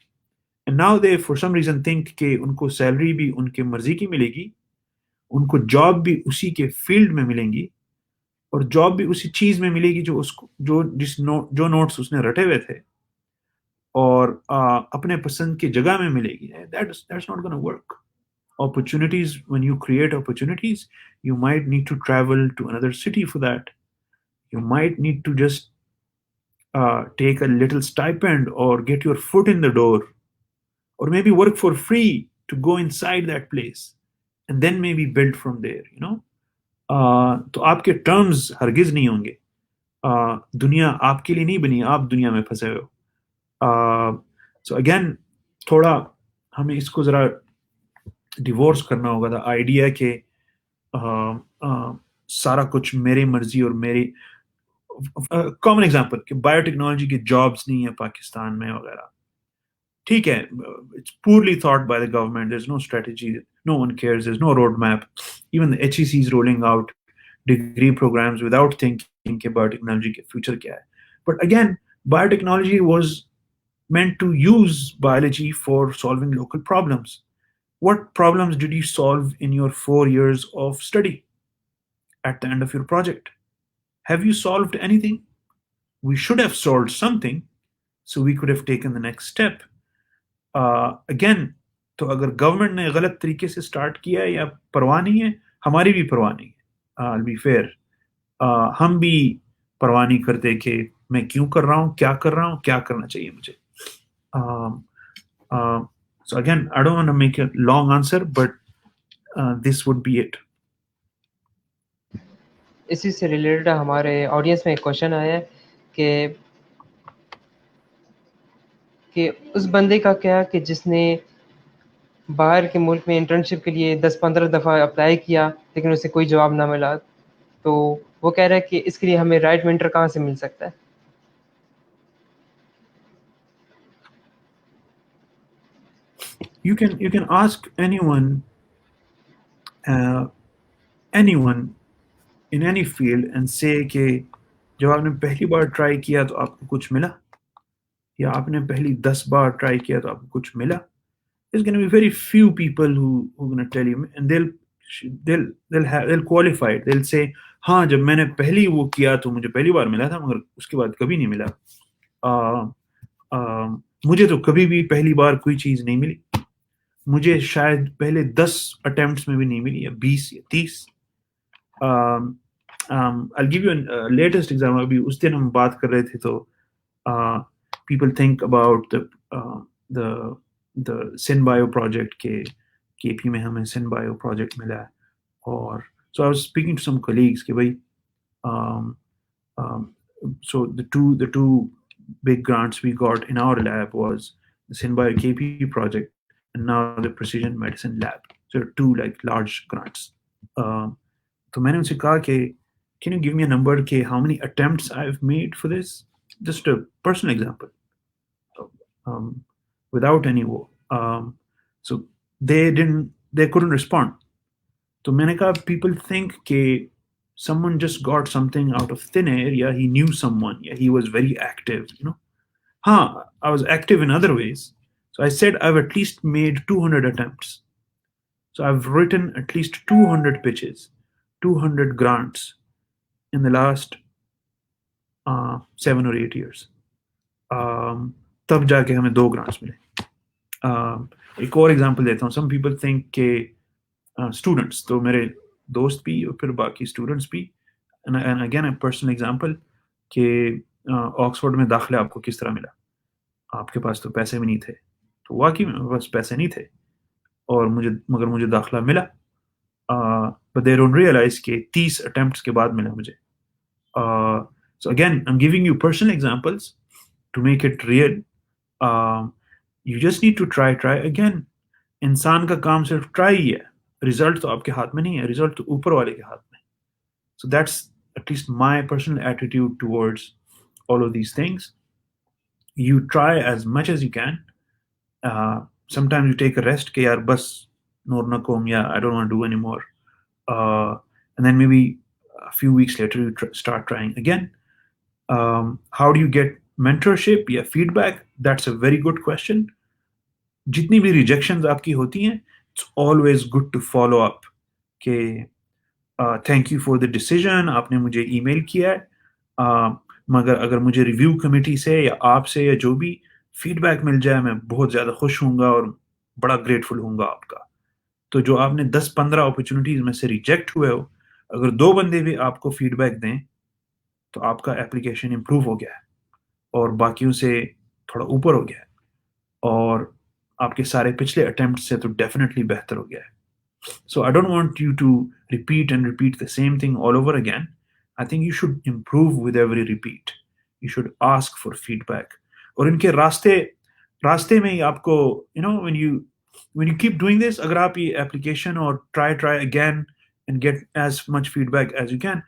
and now they for some reason think कि उनको सैलरी भी उनके मर्जी की मिलेगी, उनको जॉब भी उसी के फील्ड में मिलेंगी और जॉब भी उसी चीज में मिलेगी जो उसको जो नोट्स उसने रटे हुए थे और अपने पसंद की जगह में मिलेगी। That's not going to work. Opportunities, when you create opportunities, you might need to travel to another city for that. You might need to just take a little stipend or get your foot in the door, or maybe work for free to go inside that place and then maybe build from there, you know. तो आपके terms हरगिज नहीं होंगे। दुनिया आपके लिए नहीं बनी, आप दुनिया में फंसे हो। सो अगेन थोड़ा हमें इसको जरा डिवोर्स करना होगा था आइडिया के सारा कुछ मेरी मर्जी और मेरी। कॉमन एग्जांपल कि बायोटेक्नोलॉजी के जॉब्स नहीं है पाकिस्तान में वगैरह, ठीक है, it's poorly thought by the government, there's no strategy, no one cares, there's no roadmap. Even the HEC is rolling out degree programs without thinking कि biotechnology के future क्या है। But again, biotechnology was meant to use biology for solving local problems. What problems did you solve in your 4 years of study at the end of your project? Have you solved anything? We should have solved something, so we could have taken the next step. Again, तो अगर government ने गलत तरीके से start किया है या परवाह नहीं है, हमारी भी परवाह नहीं है। I'll be fair, हम भी परवाह नहीं करते कि मैं क्यों कर रहा हूँ, क्या कर रहा हूँ, क्या करना चाहिए मुझे। So again, I don't want to make a long answer, but this would be it. इसी से रिलेटेड हमारे ऑडियंस में एक क्वेश्चन आया है कि उस बंदे का क्या कि जिसने बाहर के मुल्क में इंटर्नशिप के लिए 10-15 दफ़ा अप्लाई किया लेकिन उसे कोई जवाब ना मिला, तो वो कह रहा है कि इसके लिए हमें राइट मेंटर कहाँ से मिल सकता है? You can ask anyone in any field and say कि जब आपने पहली बार ट्राई किया तो आपको कुछ मिला, या आपने पहली 10 बार ट्राई किया तो आपको कुछ मिला। There's going to be very few people who are going to tell you, and they'll qualify it. They'll say हाँ, जब मैंने पहली वो किया तो मुझे पहली बार मिला था, मगर उसके बाद कभी नहीं मिला। मुझे तो कभी भी पहली बार कोई चीज नहीं मिली, मुझे शायद पहले 10 अटेम्प्ट्स में भी नहीं मिली, या 20 या 30। I'll give you a latest example. अभी उस दिन हम बात कर रहे थे तो people think about the SynBio project के KP में हमें SynBio project मिला है, और so I was speaking to some colleagues कि भाई so the two big grants we got in our lab was the SynBio KP project and now the Precision Medicine Lab. So two like large grants. तो मैंने उनसे कहा कि can you give me a number कि how many attempts I've made for this? Just a personal example. Without any war. So they couldn't respond. So मैंने कहा people think कि someone just got something out of thin air, yeah, he knew someone, yeah, he was very active, you know. I was active in other ways. So I said I've at least made 200 attempts. So I've written at least 200 pitches, 200 grants in the last 7 or 8 years. तब जाके हमें 2 grants मिले। एक और example देता हूँ। Some people think कि students, तो मेरे दोस्त भी और फिर बाकी स्टूडेंट्स भी, and again A personal example कि ऑक्सफोर्ड में दाखिला आपको किस तरह मिला? आपके पास तो पैसे भी नहीं थे, तो वाकई में मेरे पास पैसे नहीं थे और मुझे दाखिला मिला, बट दे डोंट रियलाइज कि 30 अटेम्प्ट्स के बाद मिला मुझे. So again, I'm giving you personal examples to make it real. You just need to try again. इंसान का काम सिर्फ ट्राई ही है, रिजल्ट तो आपके हाथ में नहीं है, रिजल्ट तो ऊपर वाले के हाथ में. So that's at least my personal attitude towards all of these things. You try as much as you can. Sometimes you take a rest कि यार बस नोर ना कोम, या I don't want to do anymore. And then maybe a few weeks later you start trying again. How do you get mentorship या feedback? That's a very good question. जितनी भी rejections आपकी होती हैं, it's always good to follow up कि thank you for the decision, आपने मुझे email किया है, मगर अगर मुझे रिव्यू कमेटी से या आपसे या जो भी फीडबैक मिल जाए, मैं बहुत ज़्यादा खुश हूँगा और बड़ा ग्रेटफुल हूँगा आपका. तो जो आपने 10-15 अपॉर्चुनिटीज में से रिजेक्ट हुए हो, अगर 2 बंदे भी आपको फीडबैक दें तो आपका एप्लीकेशन इम्प्रूव हो गया है और बाकियों से थोड़ा ऊपर हो गया है और आपके सारे पिछले अटेम्प्ट से तो डेफिनेटली बेहतर हो गया है. So I don't want you to repeat the same thing all over again. I think you should improve with every repeat. You should ask for feedback. और इनके रास्ते में ही आपको, when you keep doing this, अगर आप ये application और try again and get as much feedback as you can,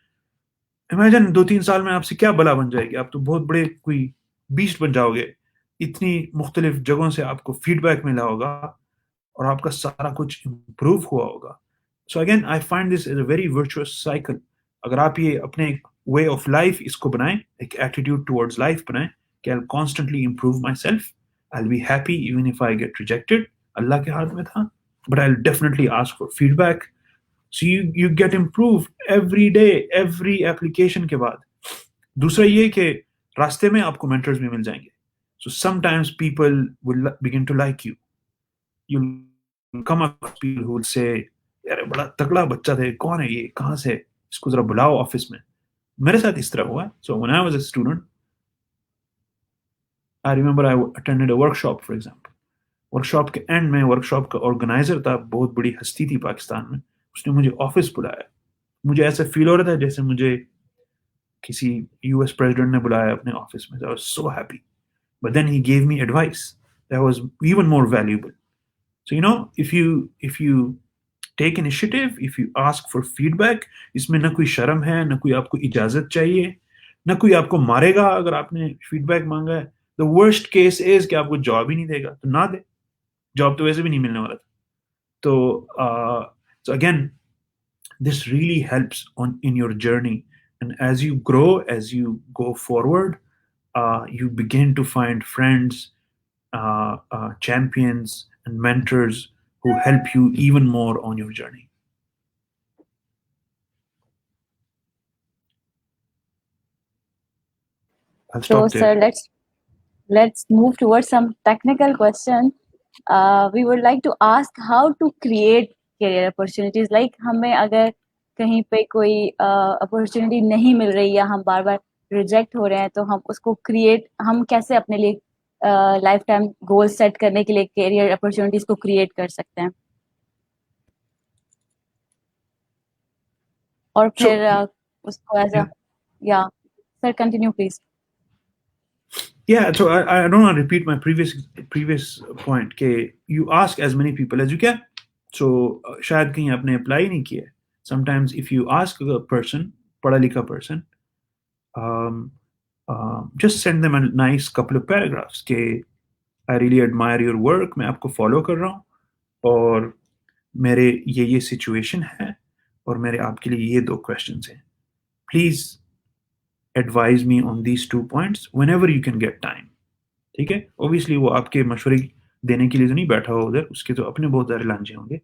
imagine 2-3 साल में आपसे क्या बला बन जाएगी, आप तो बहुत बड़े कोई बीस्ट बन जाओगे. इतनी मुख्तलिफ जगहों से आपको फीडबैक मिला होगा और आपका सारा कुछ इम्प्रूव हुआ होगा. So again I find this is a very virtuous cycle. अगर आप ये अपने वे ऑफ लाइफ इसको बनाएं, एक एटीट्यूड टुवर्ड्स लाइफ बनाएं कि I constantly improve myself, I will be happy even if I get rejected. अल्लाह के हाथ में था, but I will definitely ask for feedback. So you get improve every day, every application के बाद. दूसरा ये कि रास्ते में आपको मेंटर्स भी मिल जाएंगे. So sometimes people will begin to like you. you'll come across people who will say, यार बड़ा तगड़ा बच्चा थे, कौन है ये, कहाँ से, इसको जरा बुलाओ ऑफिस में. मेरे साथ इस तरह हुआ. So when I was a student, I remember I attended a workshop, for example. Workshop के एंड में वर्कशॉप का ऑर्गेनाइजर था, बहुत बड़ी हस्ती थी पाकिस्तान में. उसने मुझे ऑफिस बुलाया. मुझे ऐसा फील हो रहा था जैसे मुझे किसी यूएस प्रेसिडेंट ने बुलाया अपने ऑफिस में. I was so happy. But then he gave me advice that was even more valuable. So if you take initiative, if you ask for feedback, इसमें ना कोई शर्म है, ना कोई आपको इजाजत चाहिए, ना कोई आपको मारेगा अगर आपने फीडबैक मांगा है. The worst case is कि आपको जॉब ही नहीं देगा, तो ना दे, जॉब तो वैसे भी नहीं मिलने वाला था. तो so again, this really helps in your journey, and as you grow, as you go forward, you begin to find friends, champions and mentors who help you even more on your journey. I'll stop there. Sir, let's move towards some technical question. We would like to ask how to create career opportunities. Like हमें अगर कहीं पे कोई opportunity नहीं मिल रही या हम बार बार reject हो रहे हैं, तो हम उसको हम कैसे अपने लिए लाइफ टाइम गोल सेट करने के लिए करियर अपॉर्चुनिटीज को क्रिएट कर सकते हैं. और फिर उसको as a sir continue please. Yeah, so I don't want to repeat my previous point कि you ask as many people as you can. So शायद कहीं आपने apply नहीं किया. Sometimes if you ask a person, पढ़ा लिखा person, just send them a nice couple of paragraphs कि I really admire your work, मैं आपको follow कर रहा हूँ और मेरे ये situation है और मेरे आपके लिए ये 2 questions हैं. Please advise me on these 2 points whenever you can get time. ठीक है, obviously वो आपके मशवरे देने के लिए तो नहीं बैठा हुआ उधर, उसके तो अपने बहुत सारे लांचे होंगे.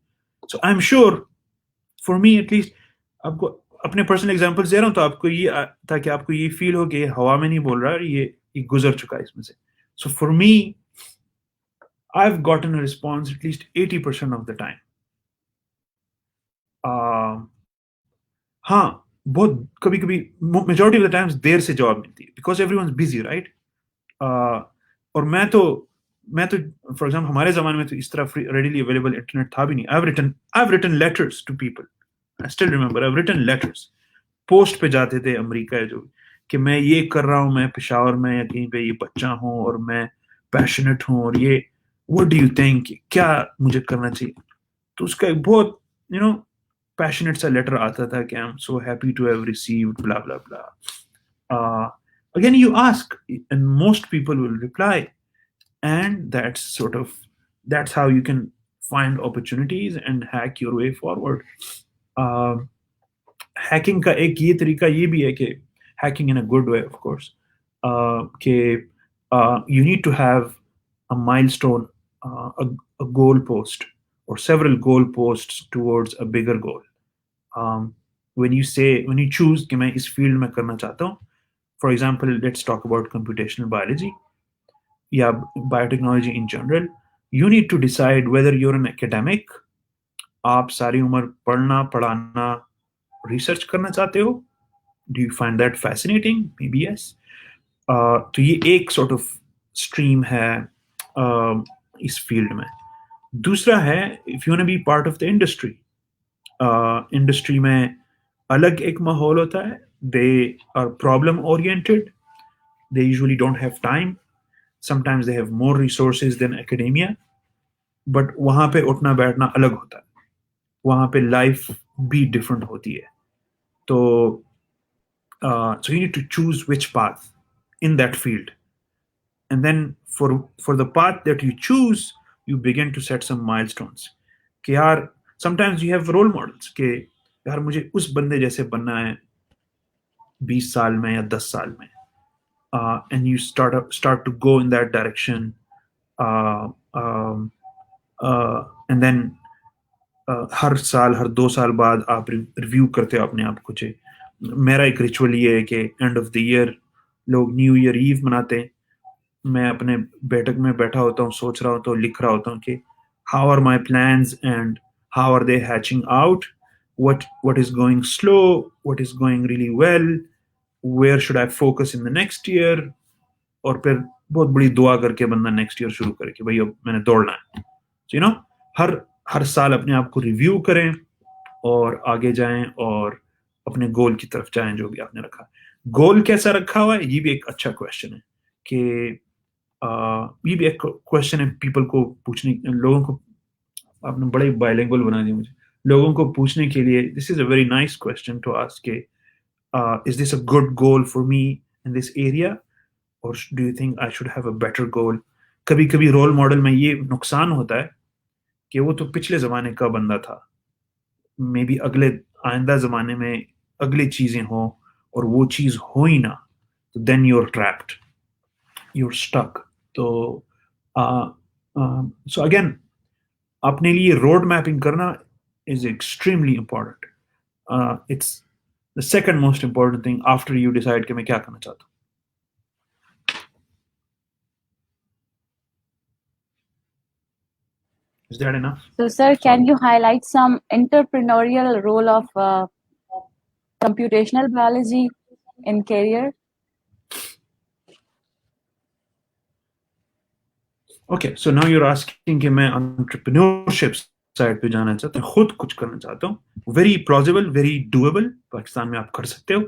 So I'm sure for me at least, आपको अपने पर्सनल एग्जांपल्स दे रहा हूँ तो आपको ये ताकि आपको ये फील हो कि ये हवा में नहीं बोल रहा है, ये गुजर चुका है इसमें से. So for me, I've gotten a response at least 80% of the time. हाँ, बहुत कभी कभी majority of the times there से जवाब मिलती है because everyone is busy, right? और मैं तो फॉर एग्जाम्पल हमारे जमाने में तो इस तरह रेडिली अवेलेबल इंटरनेट था भी नहीं. I have written letters to people. I still remember, I have written letters. Post पे जाते थे अमेरिका या जो कि मैं ये कर रहा हूँ, मैं पेशावर में या कहीं पे ये बच्चा हूँ और मैं पैशनेट हूँ और ये व्हाट डू यू थिंक, क्या मुझे करना चाहिए. तो उसका एक बहुत पैशनेट सा लेटर आता था कि I am so happy to have received blah blah blah. Again you ask and most people will reply, and that's how you can find opportunities and hack your way forward. Hacking का एक ये तरीका ये भी है कि hacking in a good way of course, कि you need to have a milestone, a goal post or several goal posts towards a bigger goal. When you choose कि मैं इस फील्ड में करना चाहता हूँ, for example let's talk about computational biology या biotechnology in general, you need to decide whether you're an academic, आप सारी उम्र पढ़ना पढ़ाना रिसर्च करना चाहते हो. Do you find that fascinating? May be yes. तो ये एक सॉर्ट ऑफ स्ट्रीम है इस फील्ड में. दूसरा है if you want to be part of the industry. Industry में अलग एक माहौल होता है. They are problem oriented. They usually don't have time. Sometimes they have more resources than academia, but वहाँ पे उठना बैठना अलग होता है. वहाँ पे लाइफ भी डिफरेंट होती है. तो so you need to choose which path in that field, and then for the path that you choose, you begin to set some milestones. कि यार sometimes you have role models कि यार मुझे उस बंदे जैसे बनना है 20 साल में या 10 साल में, and you start to go in that direction, and then हर साल हर 2 साल बाद आप रिव्यू करते हो अपने आप को. मेरा एक रिचुअल ये है कि एंड ऑफ द ईयर लोग न्यू ईयर ईव मनाते हैं. मैं अपने बैठक में बैठा होता हूँ, सोच रहा होता हूँ, लिख रहा होता हूँ कि how are my plans and how are they hatching out, what is going slow, what is going really well, where should I focus in the next year. और फिर बहुत बड़ी दुआ करके बंदा नेक्स्ट ईयर शुरू करे कि भाई अब मैंने दौड़ना है. हर साल अपने आप को रिव्यू करें और आगे जाएं और अपने गोल की तरफ जाएं जो भी आपने रखा. गोल कैसा रखा हुआ है ये भी एक अच्छा क्वेश्चन है कि ये भी एक क्वेश्चन है पीपल को पूछने, लोगों को. आपने बड़े बायलिंगुअल बना दिया मुझे. लोगों को पूछने के लिए this is a very nice question to ask के is this a good goal for me in this area और do you think I should have a better goal. कभी कभी रोल मॉडल में ये नुकसान होता है कि वो तो पिछले जमाने का बंदा था, मे बी अगले आइंदा जमाने में अगली चीजें हो और वो चीज हो ही ना, तो then you are trapped, you are stuck. तो सो अगेन अपने लिए रोड मैपिंग करना is extremely important. It's the second most important thing after you decide कि मैं क्या करना चाहता हूँ. Is that enough? So, sir, can you highlight some entrepreneurial role of computational biology in career? Okay, so now you're asking कि मैं entrepreneurship side पे जाना चाहता हूँ, खुद कुछ करना चाहता हूँ. Very plausible, very doable. Pakistan में आप कर सकते हो.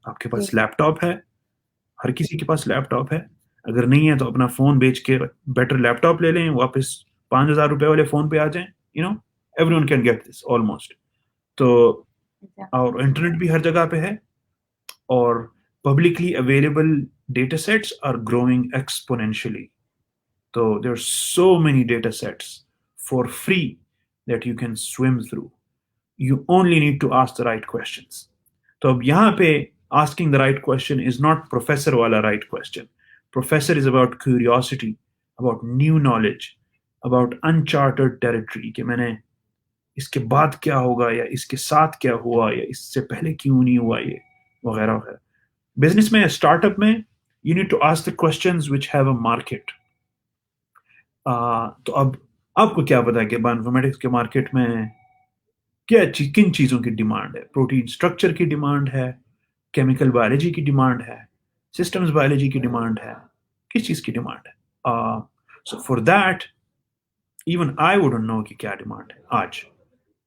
आपके पास लैपटॉप है, हर किसी के पास लैपटॉप है. अगर नहीं है तो अपना फोन बेच के बेटर लैपटॉप ले लें, वापस 5,000 रुपए वाले फोन पे आ जाएं. Everyone can get this almost. तो और इंटरनेट भी हर जगह पे है और publicly available data sets are growing exponentially. So there are so many data sets for free that you can swim through. You only need to ask the right questions. So यहाँ पे asking the right question is not professor वाला right question. Professor is about curiosity, about new knowledge, about uncharted territory. कि मैंने इसके बाद क्या होगा या इसके साथ क्या हुआ या इससे पहले क्यों नहीं हुआ ये वगैरह वगैरह. बिजनेस में, स्टार्टअप में, you need to ask the questions which have a market. तो अब आपको क्या पता कि बायोइन्फॉर्मेटिक्स के मार्केट में किन चीज़ों की डिमांड है, प्रोटीन स्ट्रक्चर की डिमांड है, केमिकल बायोलॉजी की डिमांड है, सिस्टम्स बायोलॉजी की डिमांड है, किस चीज़ की डिमांड है. So for that even I wouldn't know कि क्या डिमांड है आज.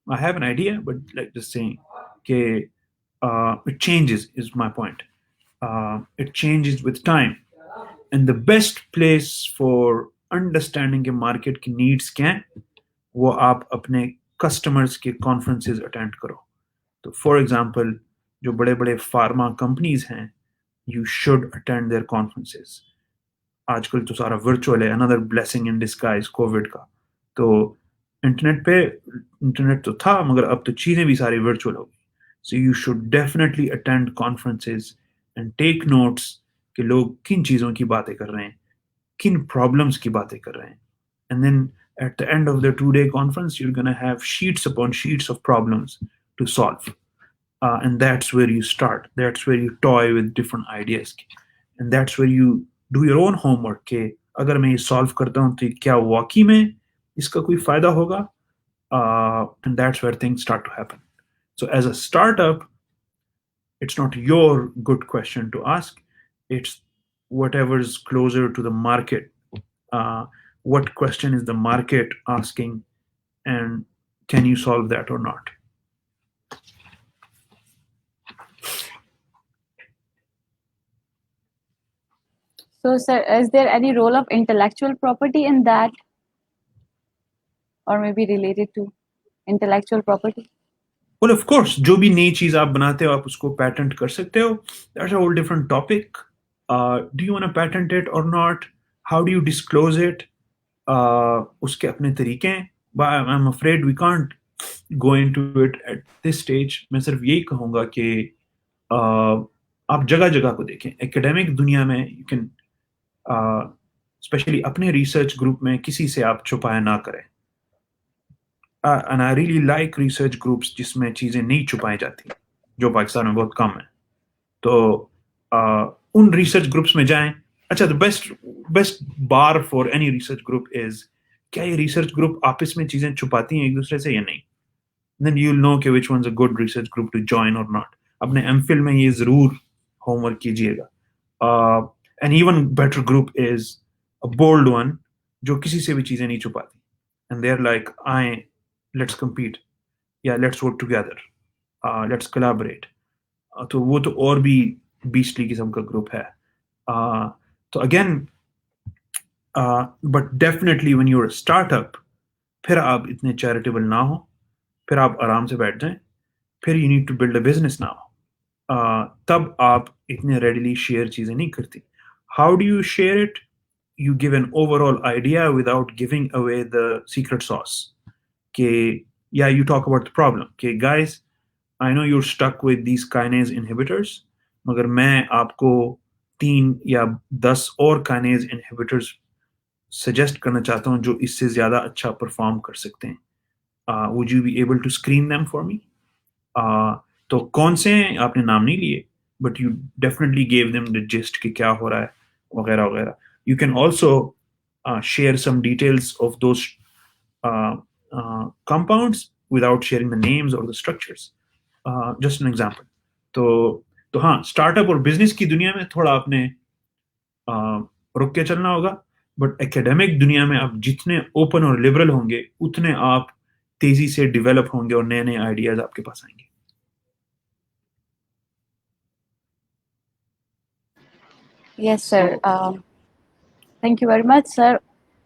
I have an idea, but like just saying, okay, it changes is my point. It changes with time, and the best place for understanding के market की needs क्या हैं, वो आप अपने customers के conferences attend करो. तो for example, जो बड़े-बड़े pharma companies हैं, you should attend their conferences. आजकल तो सारा virtual है, another blessing in disguise COVID का. तो इंटरनेट तो था मगर अब तो चीज़ें भी सारी वर्चुअल हो गई. So you should definitely attend conferences and take notes कि लोग किन चीज़ों की बातें कर रहे हैं, किन प्रॉब्लम्स की बातें कर रहे हैं. And then at the end of the 2-day conference, you're going to have sheets upon sheets of problems to solve. And that's where you start. That's where you toy with different ideas. And that's where you do your own homework. कि अगर मैं ये solve करता हूँ तो क्या वाकई में इसका कोई फायदा होगा? And that's where things start to happen. So as a startup, it's not your good question to ask. It's whatever's closer to the market. What question is the market asking, and can you solve that or not? So, sir, is there any role of intellectual property in that, or maybe related to intellectual property? Well, of course, जो भी नई चीज आप बनाते हो आप उसको patent कर सकते हो. That's a whole different topic. Do you want to patent it or not? How do you disclose it? उसके अपने तरीके हैं. But I'm afraid we can't go into it at this stage. मैं सिर्फ यही कहूँगा कि आप जगह जगह को देखें. एकेडमिक दुनिया में you can स्पेशली अपने रिसर्च ग्रुप में किसी से आप छुपाया ना करें. And I really like research groups जिसमें चीज़ें नहीं छुपाई जाती, जो पाकिस्तान में बहुत कम है. तो उन रिसर्च ग्रुप्स में जाएं. अच्छा, the best bar for any research group is क्या ये रिसर्च ग्रुप आपस में चीज़ें छुपाती हैं एक दूसरे से या नहीं. Then you'll know कि which one's a good research group to join or not. अपने MPhil में ये ज़रूर होमवर्क कीजिएगा. An even better group is a bold one जो किसी से भी चीज़ें नहीं छुपाती. And they're like, let's compete. Yeah, let's work together. Let's collaborate. तो वो तो और भी beastly किस्म का ग्रुप है. तो again, but definitely when you're a startup, फिर आप इतने charitable ना हो, फिर आप आराम से बैठ जाएं, फिर you need to build a business now. तब आप इतने readily share चीज़ें नहीं करती. How do you share it? You give an overall idea without giving away the secret sauce. Okay, yeah, you talk about the problem. Okay, guys, I know you're stuck with these kinase inhibitors, मगर मैं आपको 3 या 10 और kinase inhibitors suggest करना चाहता हूँ जो इससे ज़्यादा अच्छा perform कर सकते हैं. Would you be able to screen them for me? तो कौन से हैं आपने नाम नहीं लिए, but you definitely gave them the gist कि क्या हो रहा है वगैरह वगैरह. You can also share some details of those compounds without sharing the names or the structures. Just an example. तो हाँ, स्टार्टअप और बिजनेस की दुनिया में थोड़ा आपने रुक के चलना होगा, बट एकेडमिक दुनिया में आप जितने ओपन और लिबरल होंगे उतने आप तेजी से डेवलप होंगे और नए नए आइडियाज आपके पास आएंगे. Yes, sir. Thank you very much, sir.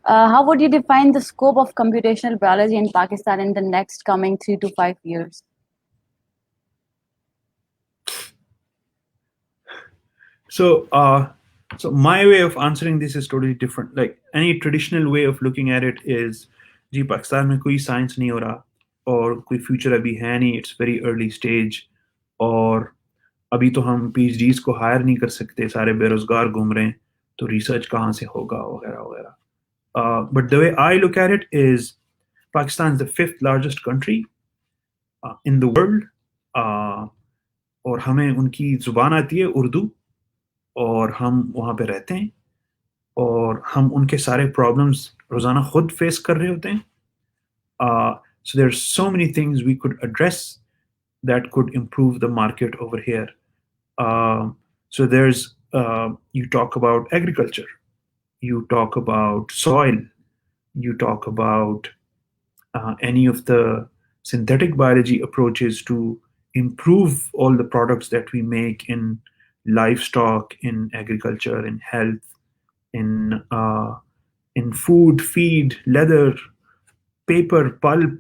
How would you define the scope of computational biology in Pakistan in the next coming 3 to 5 years? So my way of answering this is totally different. Like any traditional way of looking at it is, जी पाकिस्तान में कोई science नहीं हो रहा और कोई future अभी है नहीं, इट्स वेरी अर्ली स्टेज, और अभी तो हम PhDs को हायर नहीं कर सकते, सारे बेरोजगार घूम रहे हैं, तो रिसर्च कहाँ से होगा वगैरह वगैरह. But the way I look at it is, Pakistan is the 5th largest country in the world, और हमें उनकी जुबान आती है उर्दू, और हम वहाँ पे रहते हैं, और हम उनके सारे प्रॉब्लम्स रोज़ाना खुद फेस कर रहे होते हैं. So there's so many things we could address that could improve the market over here. So there's you talk about agriculture, you talk about soil, you talk about any of the synthetic biology approaches to improve all the products that we make in livestock, in agriculture, in health, in food, feed, leather, paper, pulp,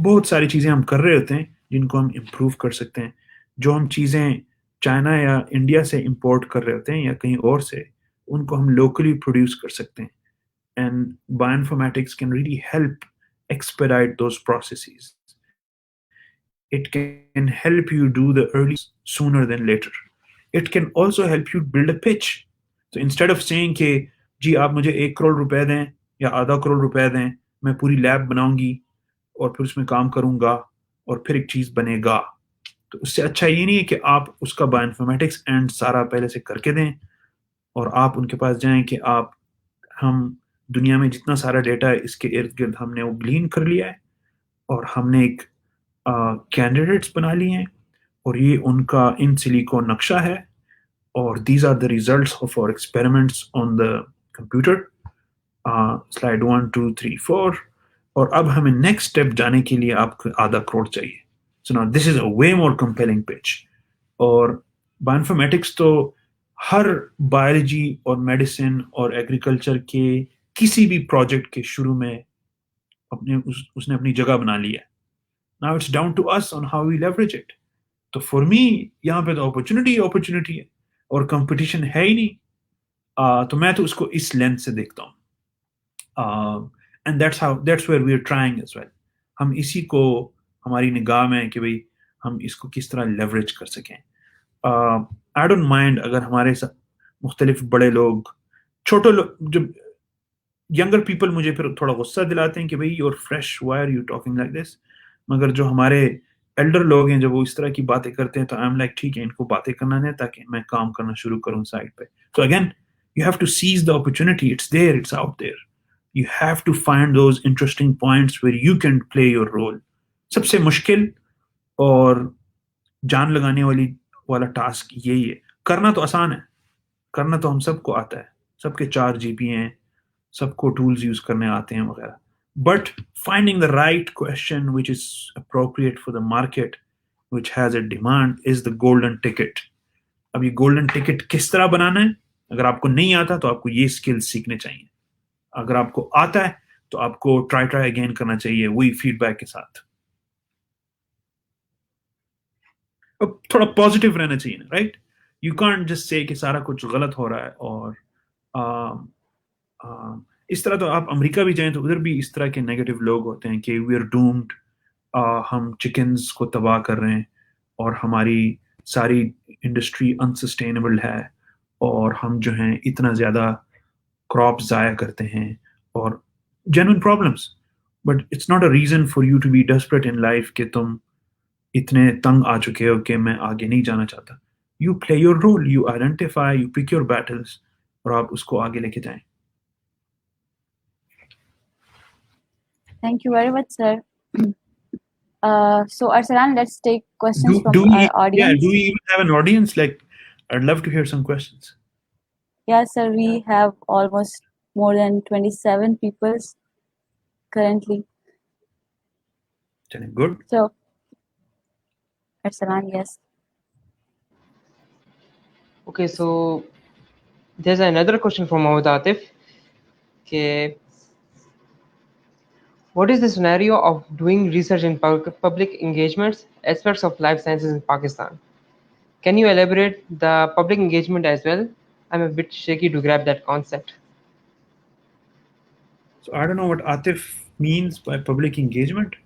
बहुत सारी चीज़ें हम कर रहे होते हैं जिनको हम इम्प्रूव कर सकते हैं. जो हम चीज़ें चाइना या इंडिया से इंपोर्ट कर रहे होते हैं या कहीं और से, उनको हम लोकली प्रोड्यूस कर सकते हैं. And bioinformatics can really help expedite those processes. It can help you do the early sooner than later. It can also help you build a pitch. So instead of saying कि जी आप मुझे 1 करोड़ रुपए दें या आधा करोड़ रुपए दें, मैं पूरी लैब बनाऊंगी और फिर उसमें काम करूंगा और फिर एक चीज बनेगा, तो उससे अच्छा ये नहीं है कि आप उसका बायोइन्फॉर्मेटिक्स एंड सारा पहले से करके दें और आप उनके पास जाएं कि आप हम दुनिया में जितना सारा डेटा है इसके इर्द गिर्द हमने वो ग्लीन कर लिया है और हमने एक कैंडिडेट्स बना लिए हैं और ये उनका इन सिलिको नक्शा है और these are the results of our experiments on the computer. Slide 1, 2, 3, 4. और अब हमें नेक्स्ट स्टेप जाने के लिए आपको आधा करोड़ चाहिए. So now this is a way more compelling pitch. और बायोइन्फॉर्मेटिक्स तो हर बायोलॉजी और मेडिसिन और एग्रीकल्चर के किसी भी प्रोजेक्ट के शुरू में उसने अपनी जगह बना ली है. Now it's down to us on how we leverage it. तो फॉर मी यहाँ पे तो अपॉर्चुनिटी है और कंपटीशन है ही नहीं. तो मैं तो उसको इस लेंस से देखता हूँ. And that's where we are trying as well. हम इसी को हमारी निगाह में है कि भाई हम इसको किस तरह लेवरेज कर सकें. आई डोंट माइंड अगर हमारे साथ मुख्तलिफ बड़े लोग, छोटे लोग, जब यंगर पीपल मुझे फिर थोड़ा गुस्सा दिलाते हैं कि भाई you're fresh, why are you talking like this. मगर जो हमारे एल्डर लोग हैं जब वो इस तरह की बातें करते हैं तो आई एम लाइक ठीक है, इनको बातें करना है ताकि मैं काम करना शुरू करूं साइड पे. तो again you have to seize the opportunity. It's there, it's out there. You have to find those interesting points where you can play your role. सबसे मुश्किल और जान लगाने वाला टास्क यही है. करना तो आसान है, करना तो हम सबको आता है, सबके 4 जीबी हैं, सबको टूल्स यूज करने आते हैं वगैरह. But finding the right question which is appropriate for the market, which has a demand, is the golden ticket. अब ये golden ticket किस तरह बनाना है? अगर आपको नहीं आता तो आपको ये स्किल्स सीखने चाहिए. अगर आपको आता है तो आपको ट्राई अगेन करना चाहिए वही फीडबैक के साथ. अब थोड़ा पॉजिटिव रहना चाहिए ना, right? You can't just say कि सारा कुछ गलत हो रहा है. और इस तरह तो आप अमेरिका भी जाएं तो उधर भी इस तरह के नेगेटिव लोग होते हैं कि वी आर डूम्ड, हम चिकन्स को तबाह कर रहे हैं और हमारी सारी इंडस्ट्री अनसस्टेनेबल है और हम जो हैं इतना ज़्यादा क्रॉप ज़ाया करते हैं और genuine problems. But it's not a reason for you to be desperate in life कि तुम इतने तंग आ चुके हो कि मैं आगे नहीं जाना चाहता. You play your role, you identify, you pick your battles और आप उसको आगे लेके जाएं. Thank you very much, sir. So Arsalan, let's take questions from our audience. Yeah, do we even have an audience? Like, I'd love to hear some questions. Yeah, sir, we have almost more than 27 people currently. Good. So, Arsalan, yes. Okay, so there's another question from Mohammed Atif. Okay, what is the scenario of doing research in public engagements, aspects of life sciences in Pakistan? Can you elaborate the public engagement as well? I'm a bit shaky to grab that concept. So I don't know what Atif means by public engagement.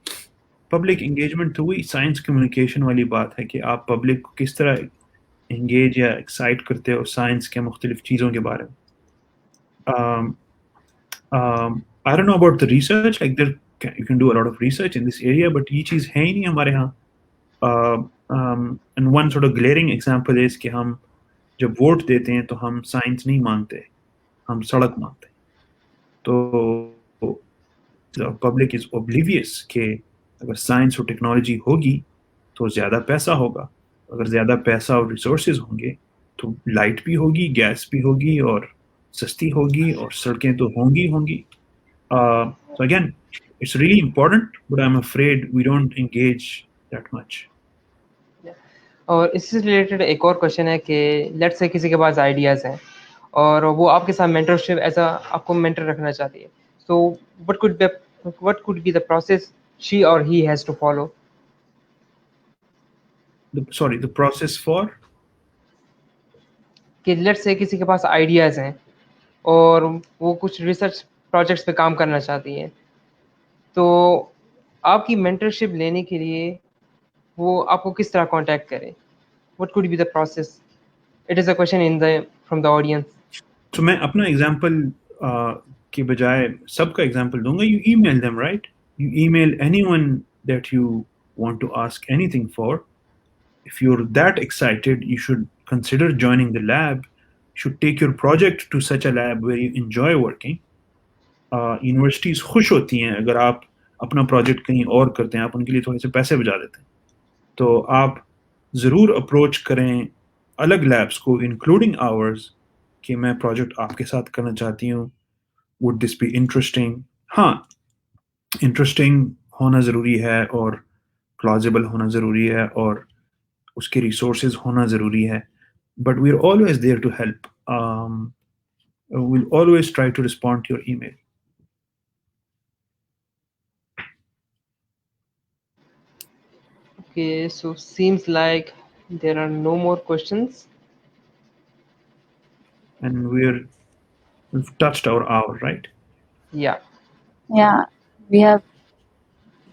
Public engagement तो वही science communication वाली बात है कि आप public को किस तरह एंगेज या एक्साइट करते हो साइंस के मुख्तलिफ चीज़ों के बारे में. I don't know about the research, like you can do a lot of research in this area, but ये चीज़ है ही नहीं हमारे यहाँ. And one sort of glaring example is कि हम जब वोट देते हैं तो हम साइंस नहीं मांगते, हम सड़क मांगते. तो पब्लिक इज oblivious कि अगर साइंस और टेक्नोलॉजी होगी तो ज़्यादा पैसा होगा, अगर ज़्यादा पैसा और रिसोर्सेज होंगे तो लाइट भी होगी, गैस भी होगी और सस्ती होगी और सड़कें तो होंगी होंगी. So again, it's really important, but I'm afraid we don't engage that much. और इससे रिलेटेड एक और क्वेश्चन है कि लेट्स से किसी के पास आइडियाज़ हैं और वो आपके साथ मेंटरशिप ऐसा आपको मेंटर रखना चाहती है, so what could be the process she और he has to follow? The process for? कि लेट्स से किसी के पास आइडियाज़ हैं और वो कुछ रिसर्च प्रोजेक्ट्स पे काम करना चाहती है, तो आपकी मेंटरशिप लेने के लिए वो आपको किस तरह कांटेक्ट करें? What could be the process? It is a question in the from the audience. तो मैं अपना एग्जांपल के बजाय सबका एग्जांपल दूंगा. You email them, right? You email anyone that you want to ask anything for. If you're that excited, you should consider joining the lab. You should take your project to such a lab where you enjoy working. Universities खुश होती हैं अगर आप अपना project कहीं और करते हैं, आप उनके लिए थोड़े से पैसे बचा देते हैं. तो आप ज़रूर अप्रोच करें अलग लैब्स को, इंक्लूडिंग आवर्स, कि मैं प्रोजेक्ट आपके साथ करना चाहती हूँ, वुड दिस बी इंटरेस्टिंग. हाँ, इंटरेस्टिंग होना ज़रूरी है और प्लॉजिबल होना ज़रूरी है और उसके रिसोर्सेज होना ज़रूरी है, but we are always there to help. we'll always try to respond to your email. Okay, so seems like there are no more questions. And we've touched our hour, right? Yeah. Yeah, we have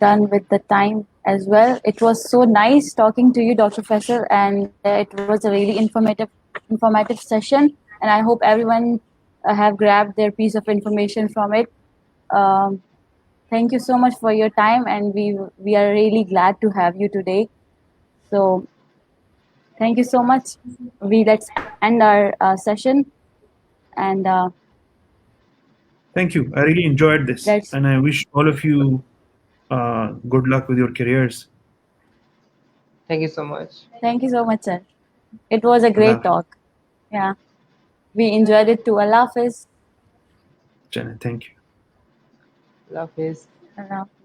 done with the time as well. It was so nice talking to you, Dr. Faisal, and it was a really informative session. And I hope everyone have grabbed their piece of information from it. Thank you so much for your time, and we are really glad to have you today. So, thank you so much. Let's end our session, and Thank you. I really enjoyed this, and I wish all of you good luck with your careers. Thank you so much. Thank you so much, sir. It was a great talk. Yeah, we enjoyed it too. Allah Hafiz. Janet, thank you. Allah Hafiz. Allah Hafiz.